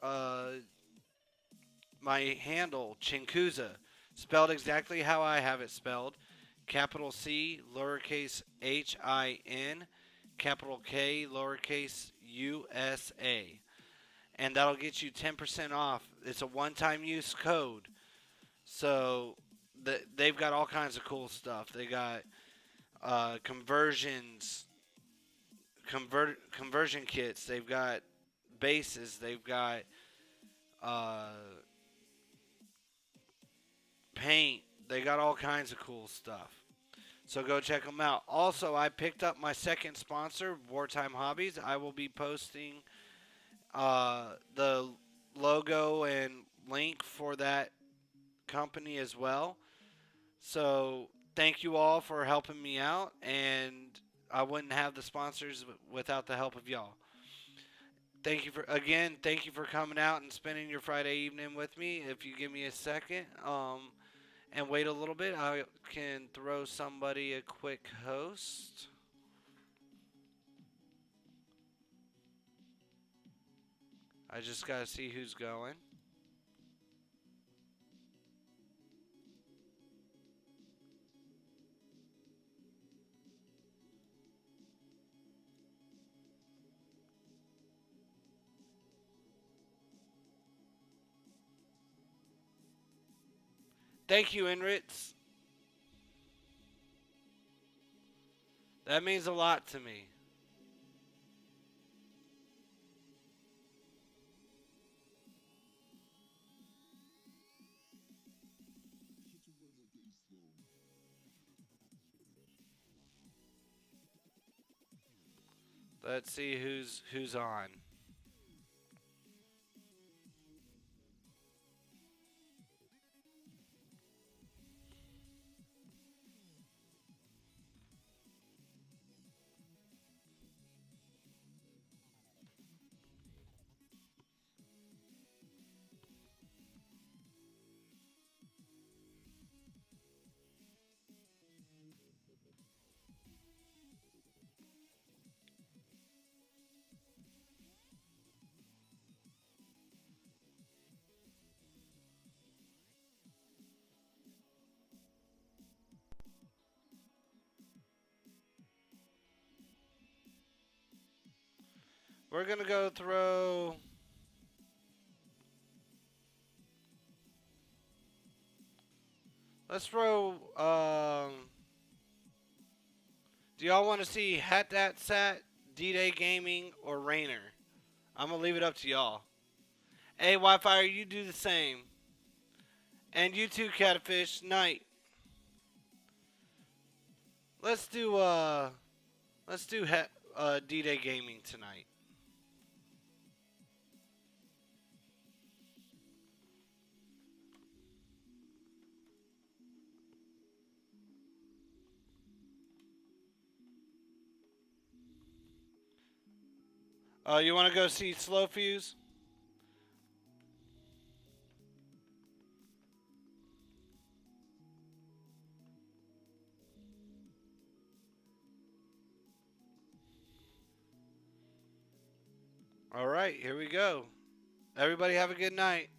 uh, my handle, Chinkusa, spelled exactly how I have it spelled. Capital C, lowercase HIN, capital K, lowercase USA. And that'll get you 10% off. It's a one-time use code. So they've got all kinds of cool stuff. They got conversions, conversion kits. They've got bases. They've got uh, paint. They got all kinds of cool stuff. So go check them out. Also, I picked up my second sponsor, Wartime Hobbies. I will be posting the logo and link for that company as well. So thank you all for helping me out, and I wouldn't have the sponsors without the help of y'all. Thank you for coming out and spending your Friday evening with me. If you give me a second, and wait a little bit, I can throw somebody a quick host. I just gotta see who's going. Thank you, Enritz. That means a lot to me. Let's see who's on. We're gonna go throw. Let's throw. Do y'all want to see Hat That Sat, D-Day Gaming, or Rainer? I'm gonna leave it up to y'all. Hey, Wi-Fi, you do the same. And you too, Catfish. Night. Let's do D-Day Gaming tonight. You want to go see Slow Fuse? All right, here we go. Everybody have a good night.